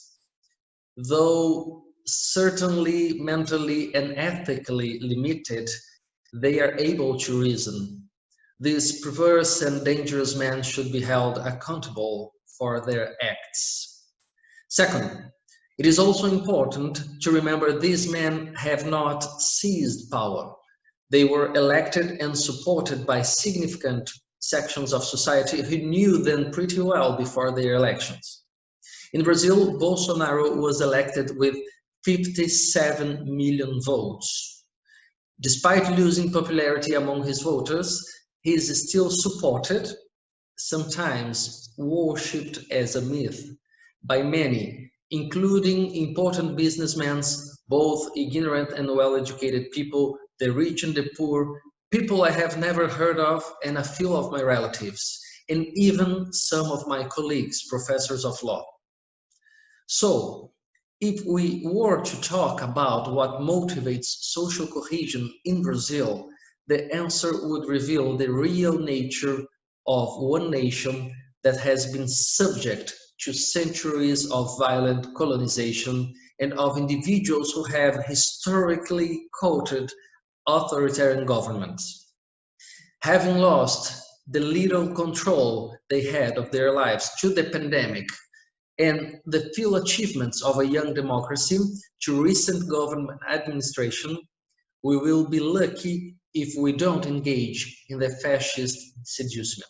Though certainly mentally and ethically limited, they are able to reason. These perverse and dangerous men should be held accountable for their acts. Second, it is also important to remember these men have not seized power. They were elected and supported by significant sections of society who knew them pretty well before their elections. In Brazil, Bolsonaro was elected with 57 million votes. Despite losing popularity among his voters, he is still supported, sometimes worshipped as a myth, by many, including important businessmen, both ignorant and well-educated people, the rich and the poor, people I have never heard of, and a few of my relatives, and even some of my colleagues, professors of law. So, if we were to talk about what motivates social cohesion in Brazil, the answer would reveal the real nature of one nation that has been subject to centuries of violent colonization and of individuals who have historically courted authoritarian governments. Having lost the little control they had of their lives to the pandemic, and the few achievements of a young democracy to recent government administration, we will be lucky if we don't engage in the fascist seducement.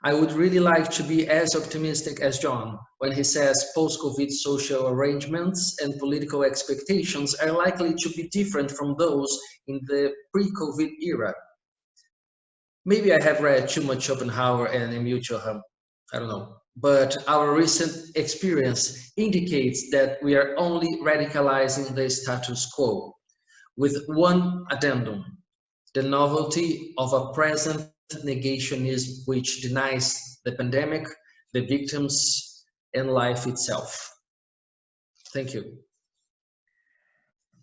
I would really like to be as optimistic as John when he says post-COVID social arrangements and political expectations are likely to be different from those in the pre-COVID era. Maybe I have read too much Schopenhauer and Emil Durkheim, I don't know. But our recent experience indicates that we are only radicalizing the status quo, with one addendum: the novelty of a present negationism which denies the pandemic, the victims, and life itself. Thank you.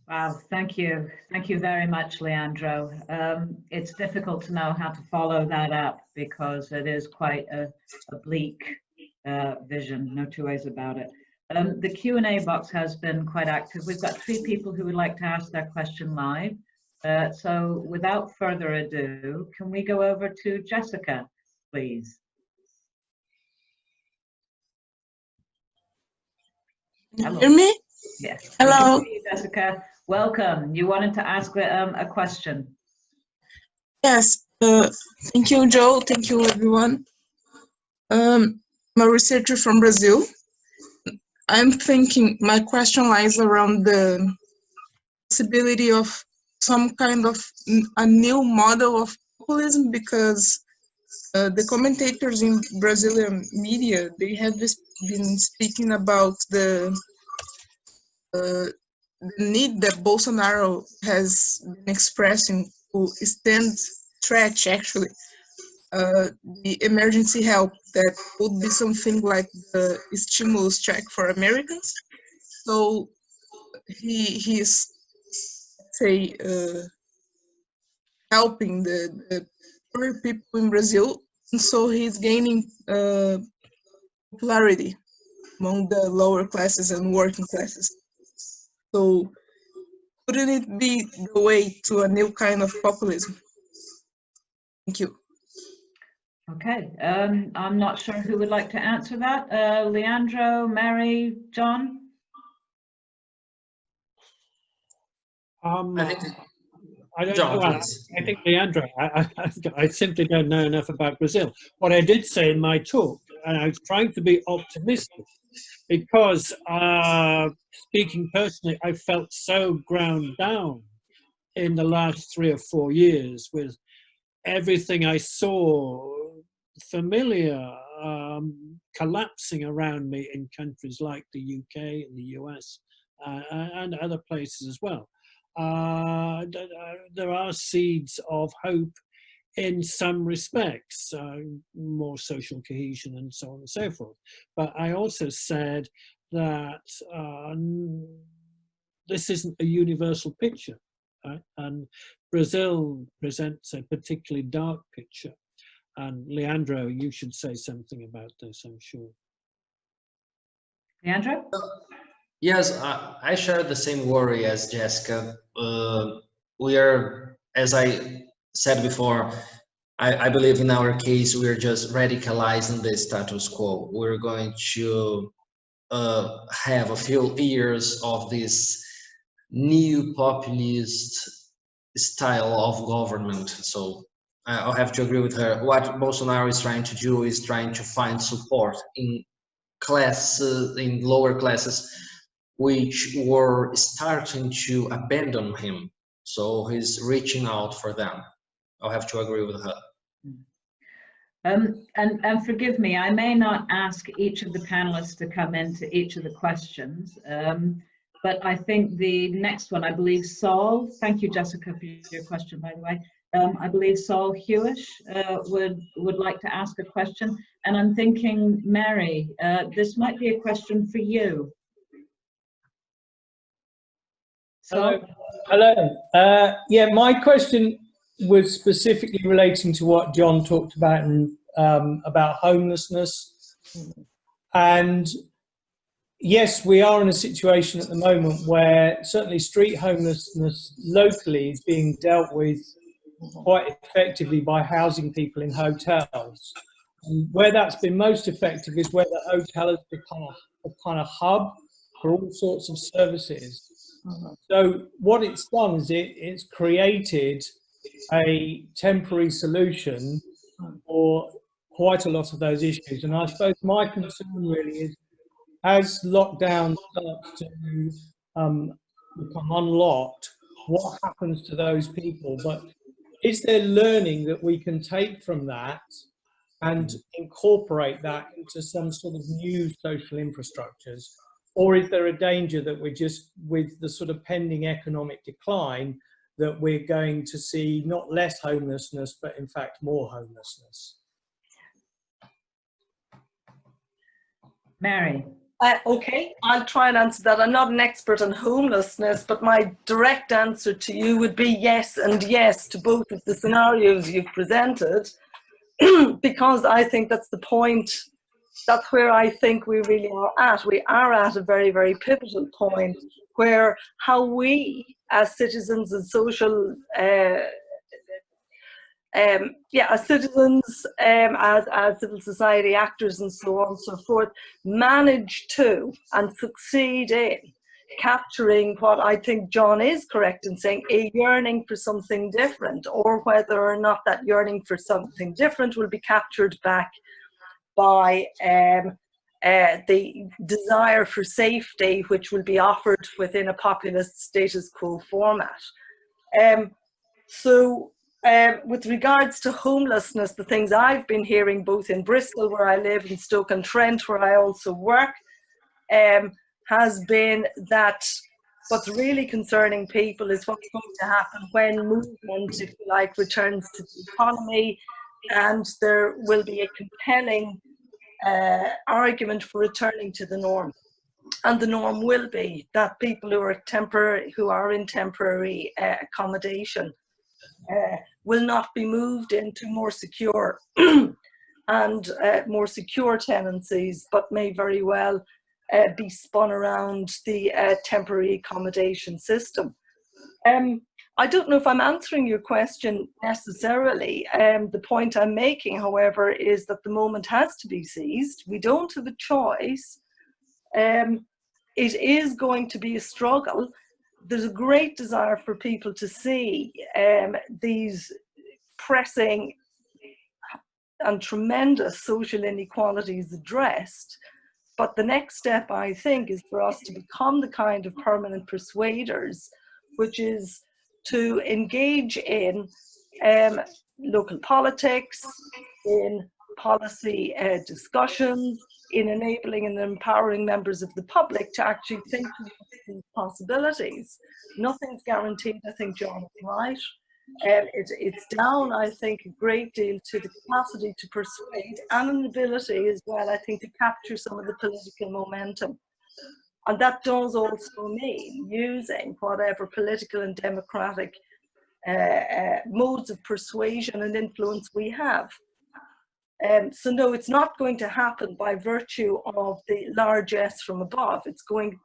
Wow, thank you. Thank you very much, Leandro. It's difficult to know how to follow that up because it is quite a bleak vision, no two ways about it. The Q&A box has been quite active. We've got 3 people who would like to ask their question live. So without further ado, can we go over to Jessica, please? Can you hear me? Yes. Hello. Jessica, welcome. You wanted to ask a question. Yes. Thank you, Joe. Thank you, everyone. I'm a researcher from Brazil. I'm thinking my question lies around the possibility of some kind of a new model of populism, because the commentators in Brazilian media, they have been speaking about the need that Bolsonaro has been expressing to stretch actually the emergency help that would be something like the stimulus check for Americans. So he's, say, helping the poor people in Brazil, and so he's gaining popularity among the lower classes and working classes. So wouldn't it be the way to a new kind of populism? Thank you. Okay, I'm not sure who would like to answer that. Leandro, Mary, John? I think I don't John, know. Well, please. I think Leandro, I simply don't know enough about Brazil. What I did say in my talk, and I was trying to be optimistic, because speaking personally, I felt so ground down in the last 3 or 4 years with everything I saw familiar collapsing around me in countries like the UK and the US and other places as well. There are seeds of hope in some respects, more social cohesion and so on and so forth. But I also said that this isn't a universal picture, right? And Brazil presents a particularly dark picture. And Leandro, you should say something about this, I'm sure. Leandro? Yes, I share the same worry as Jessica. We are, as I said before, I believe in our case, we're just radicalizing the status quo. We're going to have a few years of this new populist style of government. So I'll have to agree with her. What Bolsonaro is trying to do is trying to find support in classes, in lower classes, which were starting to abandon him. So he's reaching out for them. I'll have to agree with her. And forgive me, I may not ask each of the panelists to come into each of the questions, but I think the next one, I believe Saul, thank you Jessica for your question by the way, I believe Saul Hewish would like to ask a question, and I'm thinking, Mary, this might be a question for you. Hello. Hello. Yeah, my question was specifically relating to what John talked about about homelessness. And yes, we are in a situation at the moment where certainly street homelessness locally is being dealt with quite effectively by housing people in hotels. And where that's been most effective is where the hotel has become a kind of hub for all sorts of services. So what it's done is it's created a temporary solution for quite a lot of those issues. And I suppose my concern really is, as lockdown starts to become unlocked, what happens to those people? But is there learning that we can take from that and incorporate that into some sort of new social infrastructures? Or is there a danger that we're just, with the sort of pending economic decline, that we're going to see not less homelessness, but in fact more homelessness? Mary. Okay, I'll try and answer that. I'm not an expert on homelessness, but my direct answer to you would be yes and yes to both of the scenarios you've presented, because I think that's the point That's where I think we really are at. We are at a very, very pivotal point where how we as citizens and social, as citizens, as civil society actors and so on and so forth, manage to and succeed in capturing what I think John is correct in saying, a yearning for something different, or whether or not that yearning for something different will be captured back by the desire for safety, which will be offered within a populist status quo format. With regards to homelessness, the things I've been hearing both in Bristol, where I live, and Stoke-on-Trent, where I also work, has been that what's really concerning people is what's going to happen when movement, if you like, returns to the economy, and there will be a compelling argument for returning to the norm. And the norm will be that people who are in temporary accommodation will not be moved into more secure and more secure tenancies, but may very well be spun around the temporary accommodation system. I don't know if I'm answering your question necessarily. The point I'm making, however, is that the moment has to be seized. We don't have a choice. It is going to be a struggle. There's a great desire for people to see these pressing and tremendous social inequalities addressed. But the next step, I think, is for us to become the kind of permanent persuaders, which is to engage in local politics, in policy discussions, in enabling and empowering members of the public to actually think these possibilities. Nothing's guaranteed, I think John is right. It's down, I think, a great deal to the capacity to persuade and an ability as well, I think, to capture some of the political momentum. And that does also mean using whatever political and democratic modes of persuasion and influence we have. So no, it's not going to happen by virtue of the largesse from above.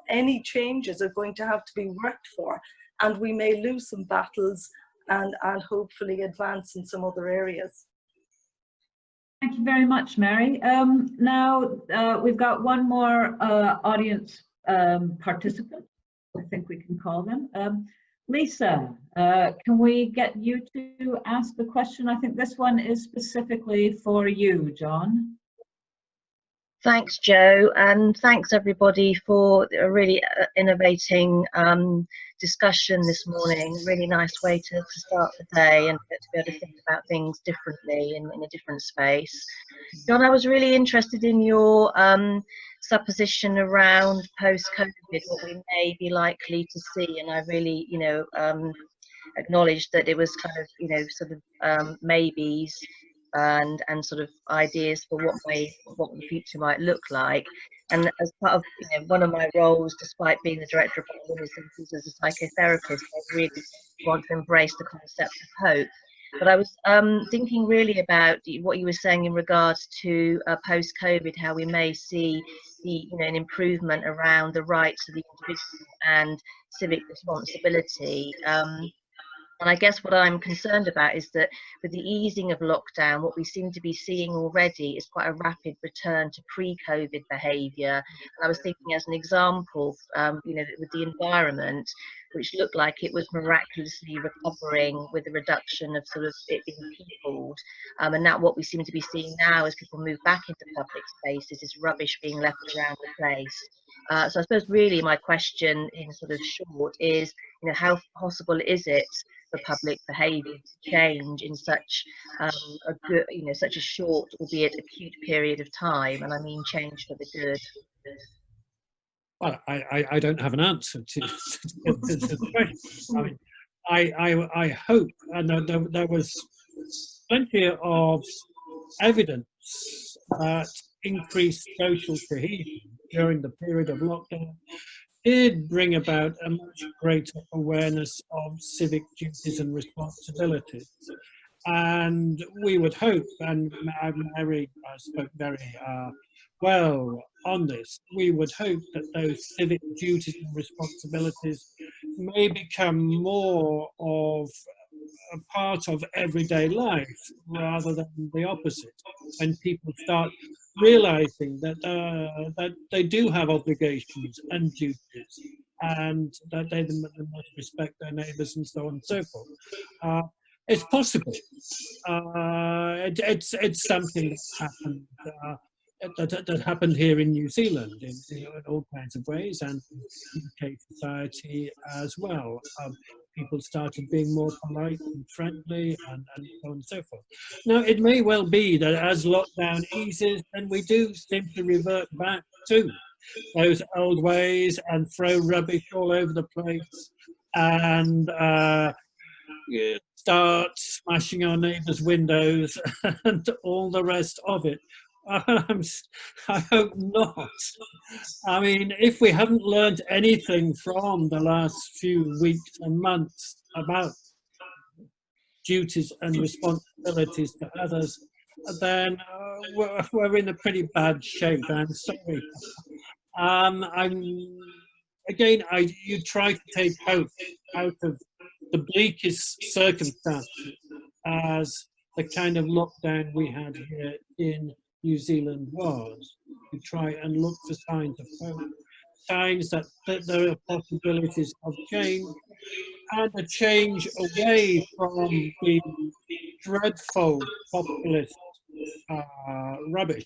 Any changes are going to have to be worked for, and we may lose some battles and hopefully advance in some other areas. Thank you very much, Mary. Now we've got one more audience participant, I think we can call them. Lisa, can we get you to ask the question? I think this one is specifically for you, John. Thanks, Joe, and thanks everybody for a really innovating discussion this morning. Really nice way to start the day and to be able to think about things differently in a different space. John, I was really interested in your supposition around post-COVID, what we may be likely to see, and I really, acknowledged that it was kind of, sort of maybes and sort of ideas for what the future might look like. And as part of one of my roles, despite being the director of Homelessness as a psychotherapist, I really want to embrace the concept of hope. But I was thinking really about what you were saying in regards to post-COVID, how we may see an improvement around the rights of the individual and civic responsibility. And I guess what I'm concerned about is that with the easing of lockdown, what we seem to be seeing already is quite a rapid return to pre-COVID behaviour. And I was thinking as an example, with the environment, which looked like it was miraculously recovering with the reduction of sort of it being peopled. And now what we seem to be seeing now as people move back into public spaces is rubbish being left around the place. So I suppose really my question in sort of short is, how possible is it for public behaviour to change in such such a short, albeit acute period of time? And I mean change for the good. Well, I don't have an answer to the question. I mean, I hope, and there was plenty of evidence that increased social cohesion during the period of lockdown did bring about a much greater awareness of civic duties and responsibilities. And we would hope, and Mary spoke very well on this, we would hope that those civic duties and responsibilities may become more of a part of everyday life rather than the opposite. When people start realizing that that they do have obligations and duties, and that they must respect their neighbours and so on and so forth. It's possible. It's something that happened. That happened here in New Zealand in all kinds of ways, and in UK society as well. People started being more polite and friendly, and so on and so forth. Now, it may well be that as lockdown eases, then we do simply revert back to those old ways and throw rubbish all over the place, and start smashing our neighbours' windows and all the rest of it. I hope not. I mean, if we haven't learned anything from the last few weeks and months about duties and responsibilities to others, then we're in a pretty bad shape. I'm sorry. You try to take hope out of the bleakest circumstances, as the kind of lockdown we had here in New Zealand was. You try and look for signs of hope, signs that there are possibilities of change, and a change away from the dreadful populist rubbish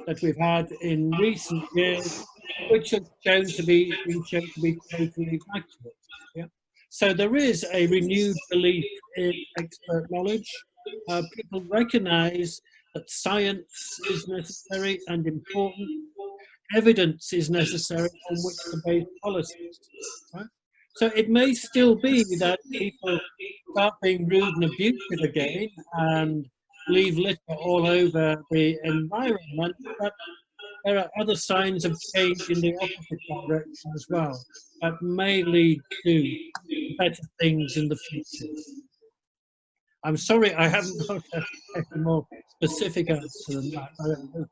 that we've had in recent years, which has been shown to be totally accurate. Yeah? So there is a renewed belief in expert knowledge. People recognise that science is necessary and important. Evidence is necessary on which to base policies. Right? So it may still be that people start being rude and abusive again and leave litter all over the environment, but there are other signs of change in the opposite direction as well that may lead to better things in the future. I'm sorry I haven't got a more specific answer than that.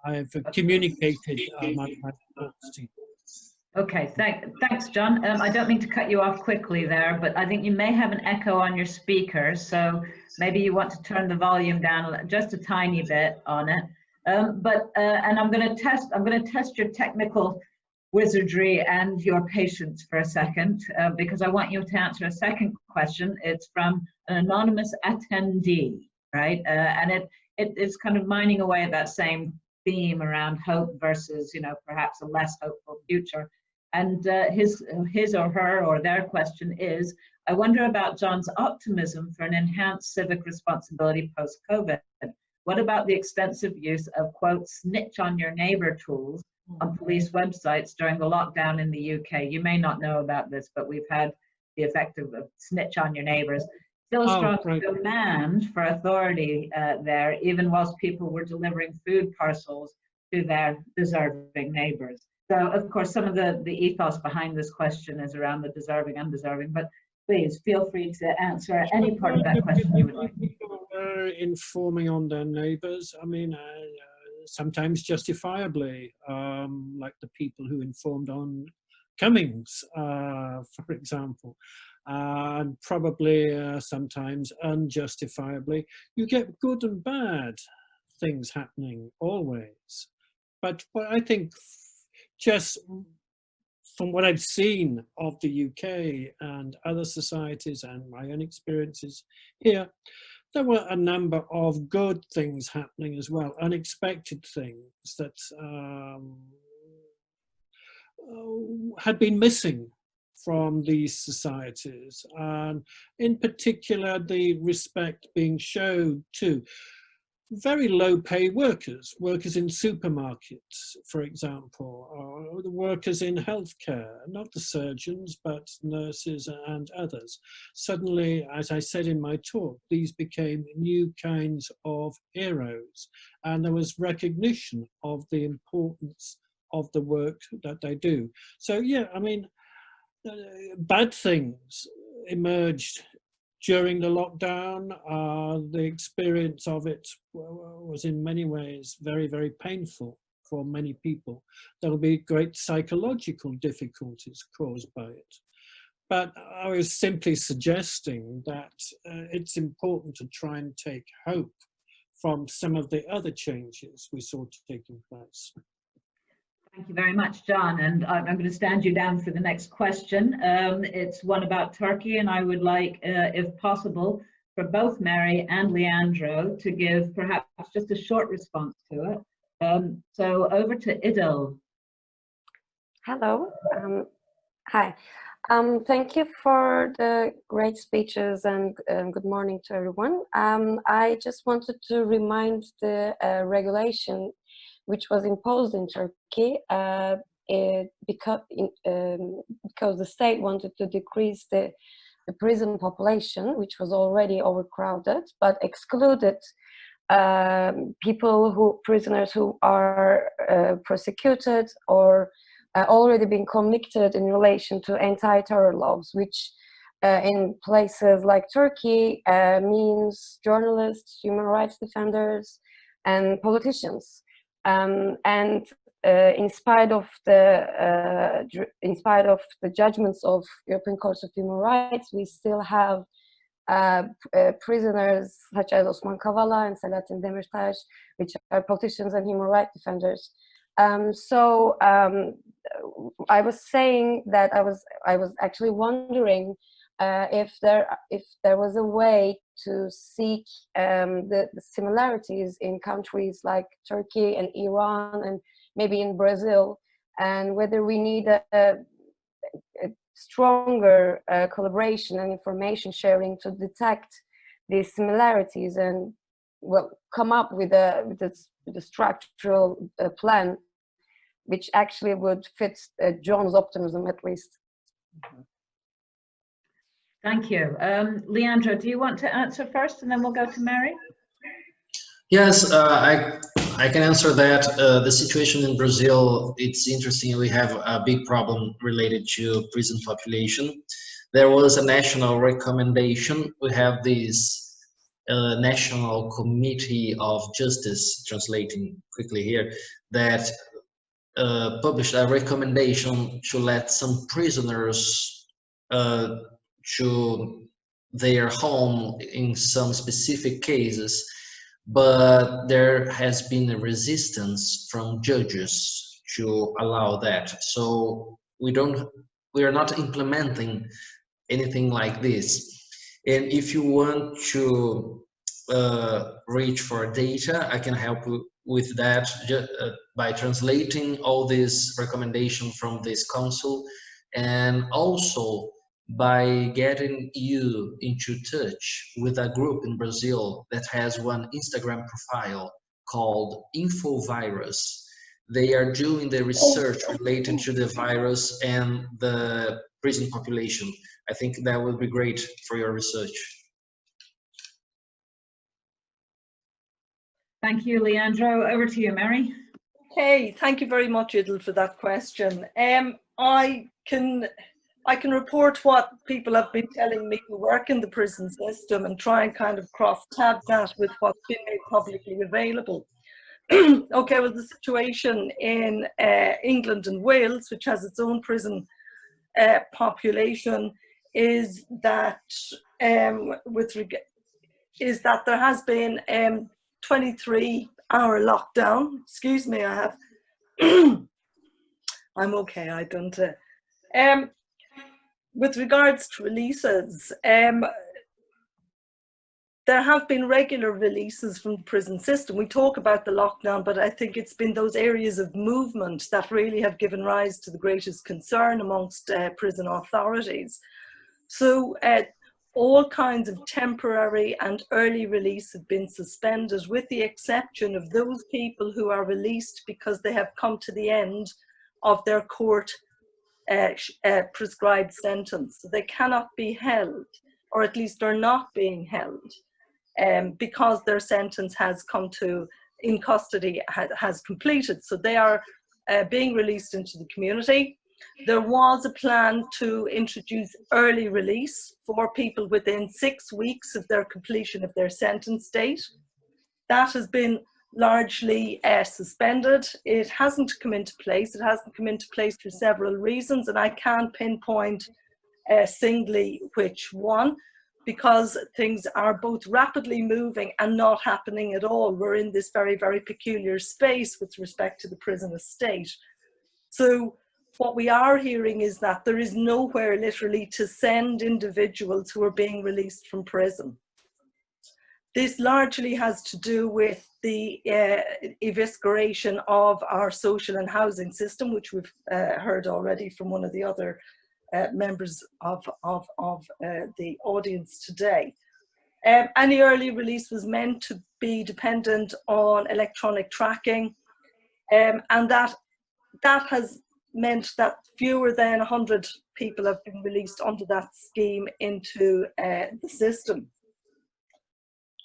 I've communicated my thoughts to you. Okay, thanks, John. I don't mean to cut you off quickly there, but I think you may have an echo on your speaker, so maybe you want to turn the volume down just a tiny bit on it. And I'm going to test your technical wizardry and your patience for a second, because I want you to answer a second question. It's from an anonymous attendee, right? And it's kind of mining away at that same theme around hope versus, perhaps a less hopeful future. And his or her or their question is, I wonder about John's optimism for an enhanced civic responsibility post-COVID. What about the extensive use of, quote, snitch on your neighbor tools on police websites during the lockdown in the UK? You may not know about this, but we've had the effect of snitch on your neighbors. Still a strong demand for authority there, even whilst people were delivering food parcels to their deserving neighbors. So, of course, some of the ethos behind this question is around the deserving, undeserving, but please feel free to answer any part of that question you would like. People were informing on their neighbours, I mean, sometimes justifiably, like the people who informed on Cummings, for example, and probably sometimes unjustifiably. You get good and bad things happening always. But I think just from what I've seen of the UK and other societies and my own experiences here, there were a number of good things happening as well, unexpected things that had been missing from these societies, and in particular the respect being shown to very low pay workers in supermarkets, for example, or the workers in healthcare, not the surgeons, but nurses and others. Suddenly, as I said in my talk, these became new kinds of heroes, and there was recognition of the importance of the work that they do. So yeah, I mean, bad things emerged during the lockdown. The experience of it was in many ways very, very painful for many people. There will be great psychological difficulties caused by it. But I was simply suggesting that it's important to try and take hope from some of the other changes we saw taking place. Thank you very much, John. And I'm going to stand you down for the next question. It's one about Turkey, and I would like, if possible, for both Mary and Leandro to give perhaps just a short response to it. So over to Idil. Hello. Hi. Thank you for the great speeches and good morning to everyone. I just wanted to remind the regulation which was imposed in Turkey because the state wanted to decrease the prison population, which was already overcrowded, but excluded prisoners who are prosecuted or already been convicted in relation to anti-terror laws, which in places like Turkey means journalists, human rights defenders, and politicians. In spite of the judgments of European Courts of Human Rights, we still have prisoners such as Osman Kavala and Selahattin Demirtas, which are politicians and human rights defenders. I was saying that I was actually wondering if there was a way to seek the similarities in countries like Turkey and Iran and maybe in Brazil, and whether we need a stronger collaboration and information sharing to detect these similarities and come up with a structural plan which actually would fit John's optimism, at least. Thank you. Leandro, do you want to answer first and then we'll go to Mary? Yes, I can answer that. The situation in Brazil, it's interesting. We have a big problem related to prison population. There was a national recommendation. We have this National Committee of Justice, translating quickly here, that published a recommendation to let some prisoners to their home in some specific cases, but there has been a resistance from judges to allow that. So we are not implementing anything like this. And if you want to reach for data, I can help you with that by translating all this recommendation from this council, and also by getting you into touch with a group in Brazil that has one Instagram profile called InfoVirus. They are doing the research related to the virus and the prison population. I think that will be great for your research. Thank you, Leandro. Over to you, Mary. Okay, thank you very much, Idil, for that question. I can report what people have been telling me who work in the prison system and try and kind of cross-tab that with what's been made publicly available. Okay, well, the situation in England and Wales, which has its own prison population, is that there has been 23-hour lockdown. Excuse me, I have. I'm okay. I don't. With regards to releases, there have been regular releases from the prison system. We talk about the lockdown, but I think it's been those areas of movement that really have given rise to the greatest concern amongst prison authorities. So all kinds of temporary and early release have been suspended, with the exception of those people who are released because they have come to the end of their court prescribed sentence. So they cannot be held, or at least are not being held, because their sentence has come to, in custody, has completed. So they are being released into the community. There was a plan to introduce early release for people within 6 weeks of their completion of their sentence date. That has been largely suspended. It hasn't come into place. It hasn't come into place for several reasons, and I can't pinpoint singly which one, because things are both rapidly moving and not happening at all. We're in this very, very peculiar space with respect to the prison estate. So what we are hearing is that there is nowhere literally to send individuals who are being released from prison. This largely has to do with the evisceration of our social and housing system, which we've heard already from one of the other members of the audience today. Any early release was meant to be dependent on electronic tracking, and that has meant that fewer than 100 people have been released under that scheme into the system.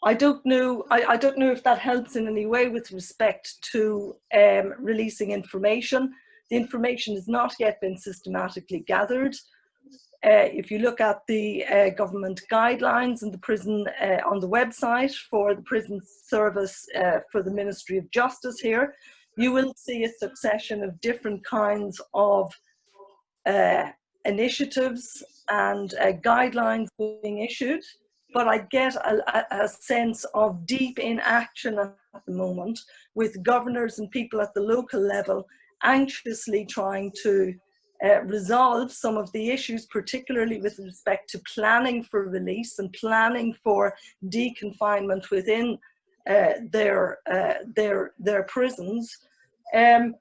I don't know if that helps in any way with respect to releasing information. The information has not yet been systematically gathered. If you look at the government guidelines and the prison on the website for the prison service for the Ministry of Justice here, you will see a succession of different kinds of initiatives and guidelines being issued. But I get a sense of deep inaction at the moment, with governors and people at the local level anxiously trying to resolve some of the issues, particularly with respect to planning for release and planning for deconfinement within their prisons. And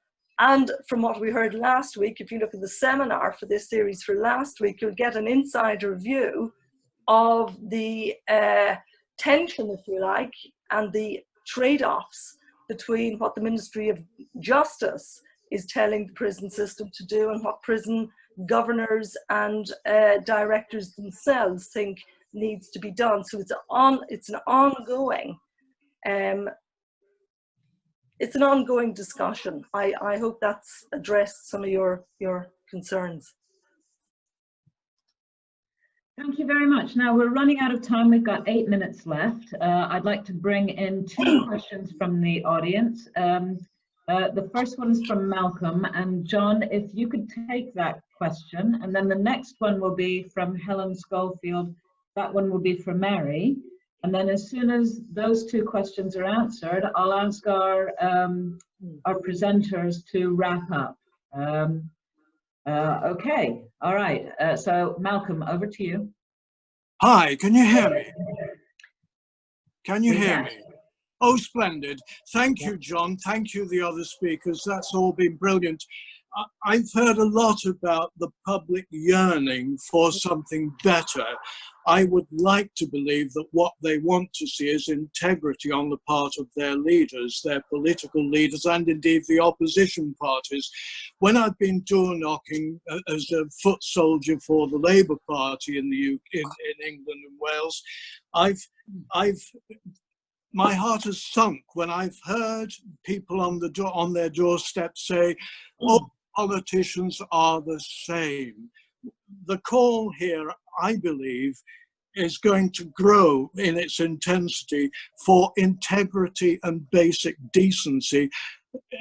from what we heard last week, if you look at the seminar for this series for last week, you'll get an insider view of the tension, if you like, and the trade-offs between what the Ministry of Justice is telling the prison system to do and what prison governors and directors themselves think needs to be done. So it's an ongoing discussion. I hope that's addressed some of your concerns. Thank you very much. Now we're running out of time. We've got 8 minutes left. I'd like to bring in 2 questions from the audience. The first one is from Malcolm, and John, if you could take that question, and then the next one will be from Helen Schofield. That one will be from Mary. And then as soon as those 2 questions are answered, I'll ask our presenters to wrap up. Okay, all right. So Malcolm, over to you. Hi, can you hear me? Can you hear me? Oh, splendid. Thank you, John. Thank you, the other speakers. That's all been brilliant. I've heard a lot about the public yearning for something better. I would like to believe that what they want to see is integrity on the part of their leaders, their political leaders, and indeed the opposition parties. When I've been door knocking as a foot soldier for the Labour Party in England and Wales, my heart has sunk when I've heard people on their doorstep say, "Oh, politicians are the same." The call here, I believe, is going to grow in its intensity for integrity and basic decency.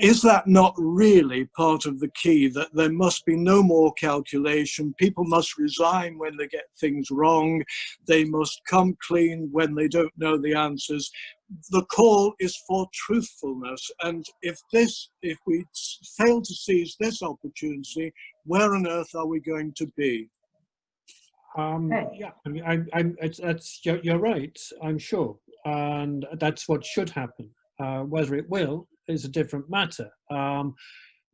Is that not really part of the key, that there must be no more calculation? People must resign when they get things wrong. They must come clean when they don't know the answers. The call is for truthfulness. And if we fail to seize this opportunity, where on earth are we going to be? Yeah, I mean, you're right, I'm sure. And that's what should happen. Whether it will is a different matter.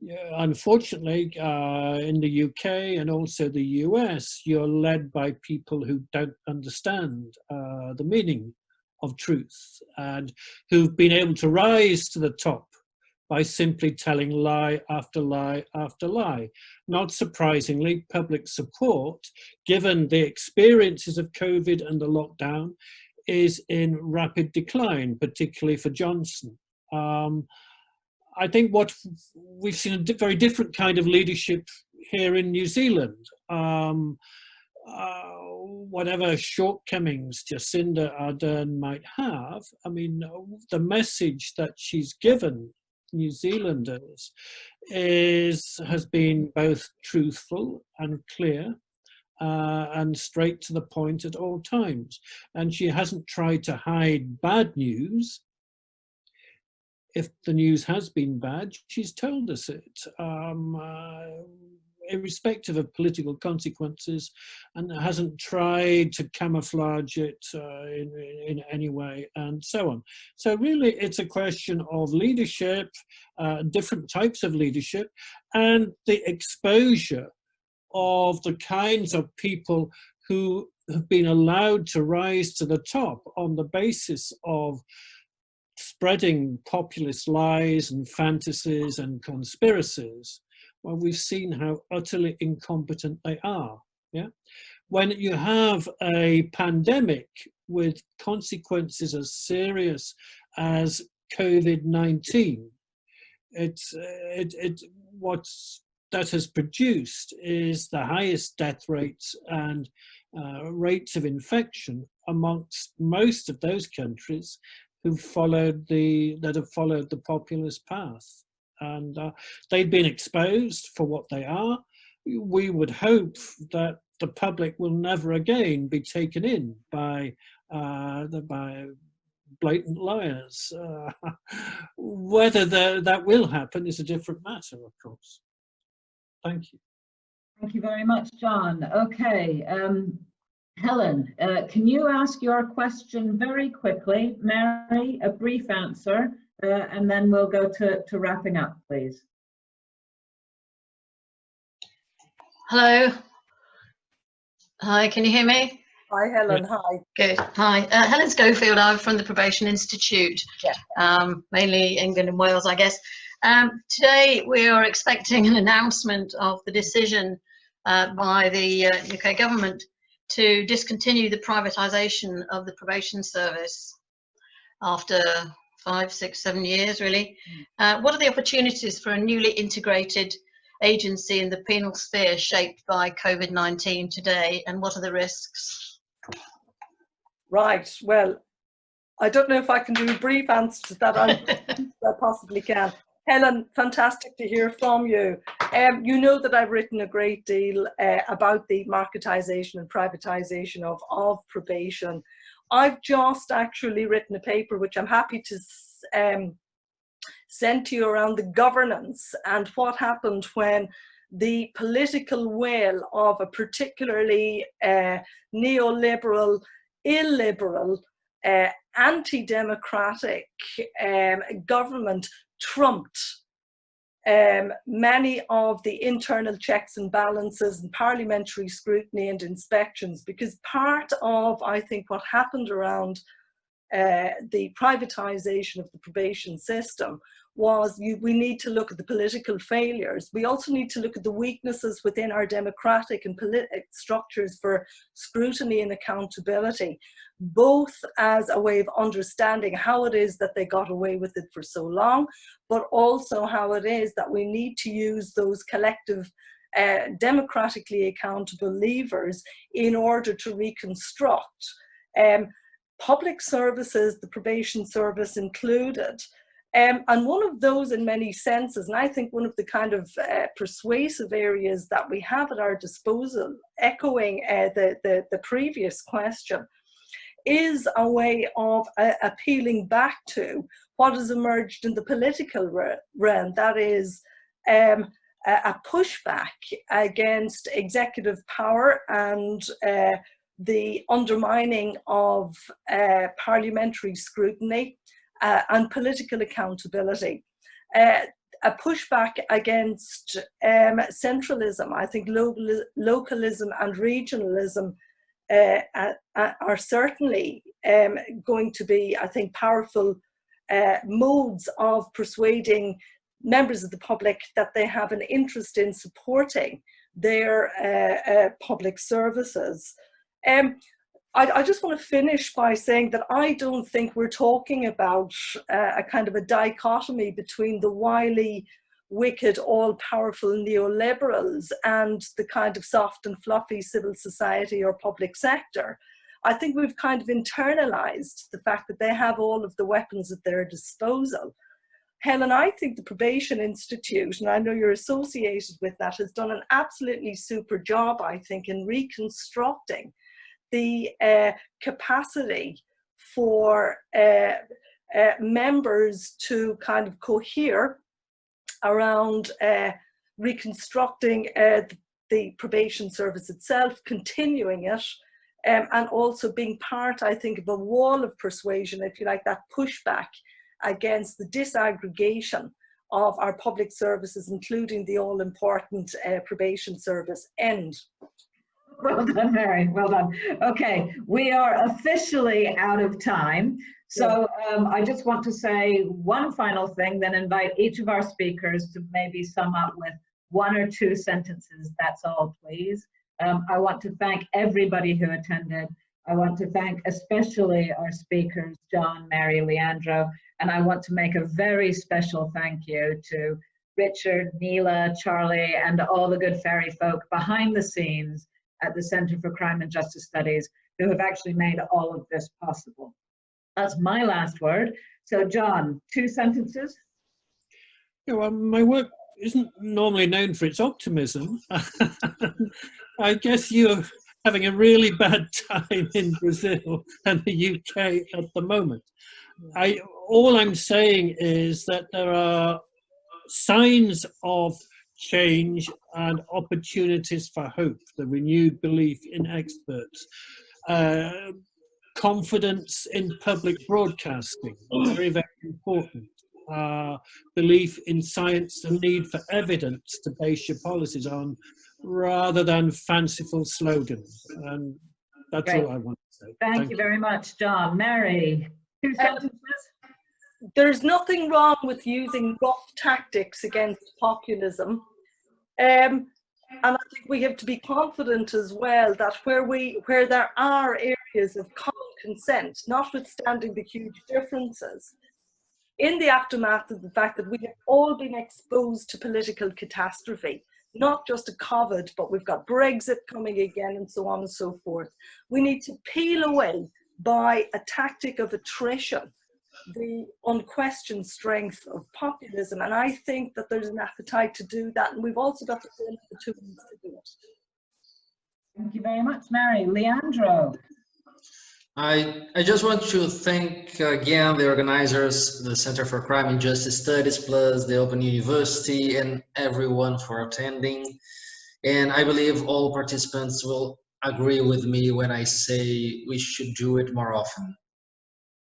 Unfortunately, in the UK and also the US, you're led by people who don't understand the meaning of truth and who've been able to rise to the top by simply telling lie after lie after lie. Not surprisingly, public support, given the experiences of COVID and the lockdown, is in rapid decline, particularly for Johnson. I think what we've seen a very different kind of leadership here in New Zealand. Whatever shortcomings Jacinda Ardern might have, I mean, the message that she's given New Zealanders has been both truthful and clear and straight to the point at all times. And she hasn't tried to hide bad news. If the news has been bad, she's told us it, irrespective of political consequences, and hasn't tried to camouflage it in any way, and so on. So really, it's a question of leadership, different types of leadership, and the exposure of the kinds of people who have been allowed to rise to the top on the basis of spreading populist lies and fantasies and conspiracies. Well, we've seen how utterly incompetent they are. Yeah, when you have a pandemic with consequences as serious as COVID-19, what that has produced is the highest death rates and rates of infection amongst most of those countries that have followed the populist path. And they've been exposed for what they are. We would hope that the public will never again be taken in by blatant liars. Whether that will happen is a different matter, of course. Thank you. Thank you very much, John. Okay, Helen, can you ask your question very quickly? Mary, a brief answer, and then we'll go to wrapping up, please. Hello. Hi, can you hear me? Hi, Helen. Hi. Good. Hi. Helen Schofield. I'm from the Probation Institute, mainly England and Wales, I guess. Today we are expecting an announcement of the decision by the UK government to discontinue the privatisation of the probation service after 5, 6, 7 years, really. What are the opportunities for a newly integrated agency in the penal sphere shaped by COVID-19 today, and what are the risks? Right, well, I don't know if I can do a brief answer to that. I possibly can. Helen, fantastic to hear from you. You know that I've written a great deal about the marketisation and privatisation of probation. I've just actually written a paper which I'm happy to send to you around the governance and what happened when the political will of a particularly neoliberal, illiberal, anti-democratic government trumped many of the internal checks and balances and parliamentary scrutiny and inspections, because part of, I think, what happened around the privatisation of the probation system was we need to look at the political failures. We also need to look at the weaknesses within our democratic and political structures for scrutiny and accountability, both as a way of understanding how it is that they got away with it for so long, but also how it is that we need to use those collective democratically accountable levers in order to reconstruct public services, the probation service included. And one of those in many senses, and I think one of the kind of persuasive areas that we have at our disposal, echoing the previous question, is a way of appealing back to what has emerged in the political realm, that is a pushback against executive power and the undermining of parliamentary scrutiny and political accountability. A pushback against centralism. I think localism and regionalism are certainly going to be, I think, powerful modes of persuading members of the public that they have an interest in supporting their public services. I just want to finish by saying that I don't think we're talking about a kind of a dichotomy between the wily wicked, all-powerful neoliberals and the kind of soft and fluffy civil society or public sector. I think we've kind of internalized the fact that they have all of the weapons at their disposal. Helen, I think the Probation Institute, and I know you're associated with that, has done an absolutely super job, I think, in reconstructing the capacity for members to kind of cohere around reconstructing the probation service itself, continuing it, and also being part, I think, of a wall of persuasion, if you like, that pushback against the disaggregation of our public services, including the all-important probation service end. Well done, Mary, well done. Okay, we are officially out of time. So I just want to say one final thing, then invite each of our speakers to maybe sum up with 1 or 2 sentences. That's all, please. I want to thank everybody who attended. I want to thank especially our speakers, John, Mary, Leandro, and I want to make a very special thank you to Richard, Neela, Charlie, and all the good fairy folk behind the scenes at the Center for Crime and Justice Studies who have actually made all of this possible. That's my last word. So John, 2 sentences? Yeah, well, my work isn't normally known for its optimism. I guess you're having a really bad time in Brazil and the UK at the moment. All I'm saying is that there are signs of change and opportunities for hope, the renewed belief in experts, confidence in public broadcasting, very, very important, belief in science and need for evidence to base your policies on rather than fanciful slogans. And that's Great. all I want to say. Thank you very much, John. Mary, 2 sentences? There's nothing wrong with using rough tactics against populism. And I think we have to be confident as well that where there are areas of common consent, notwithstanding the huge differences, in the aftermath of the fact that we have all been exposed to political catastrophe, not just a COVID, but we've got Brexit coming again and so on and so forth. We need to peel away by a tactic of attrition the unquestioned strength of populism, and I think that there's an appetite to do that, and we've also got the tools to do it. Thank you very much, Mary. Leandro. I just want to thank again the organizers, the Center for Crime and Justice Studies, plus the Open University, and everyone for attending. And I believe all participants will agree with me when I say we should do it more often.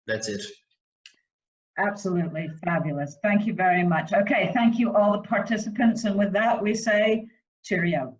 That's it. Absolutely fabulous. Thank you very much. Okay, thank you all the participants. And with that, we say cheerio.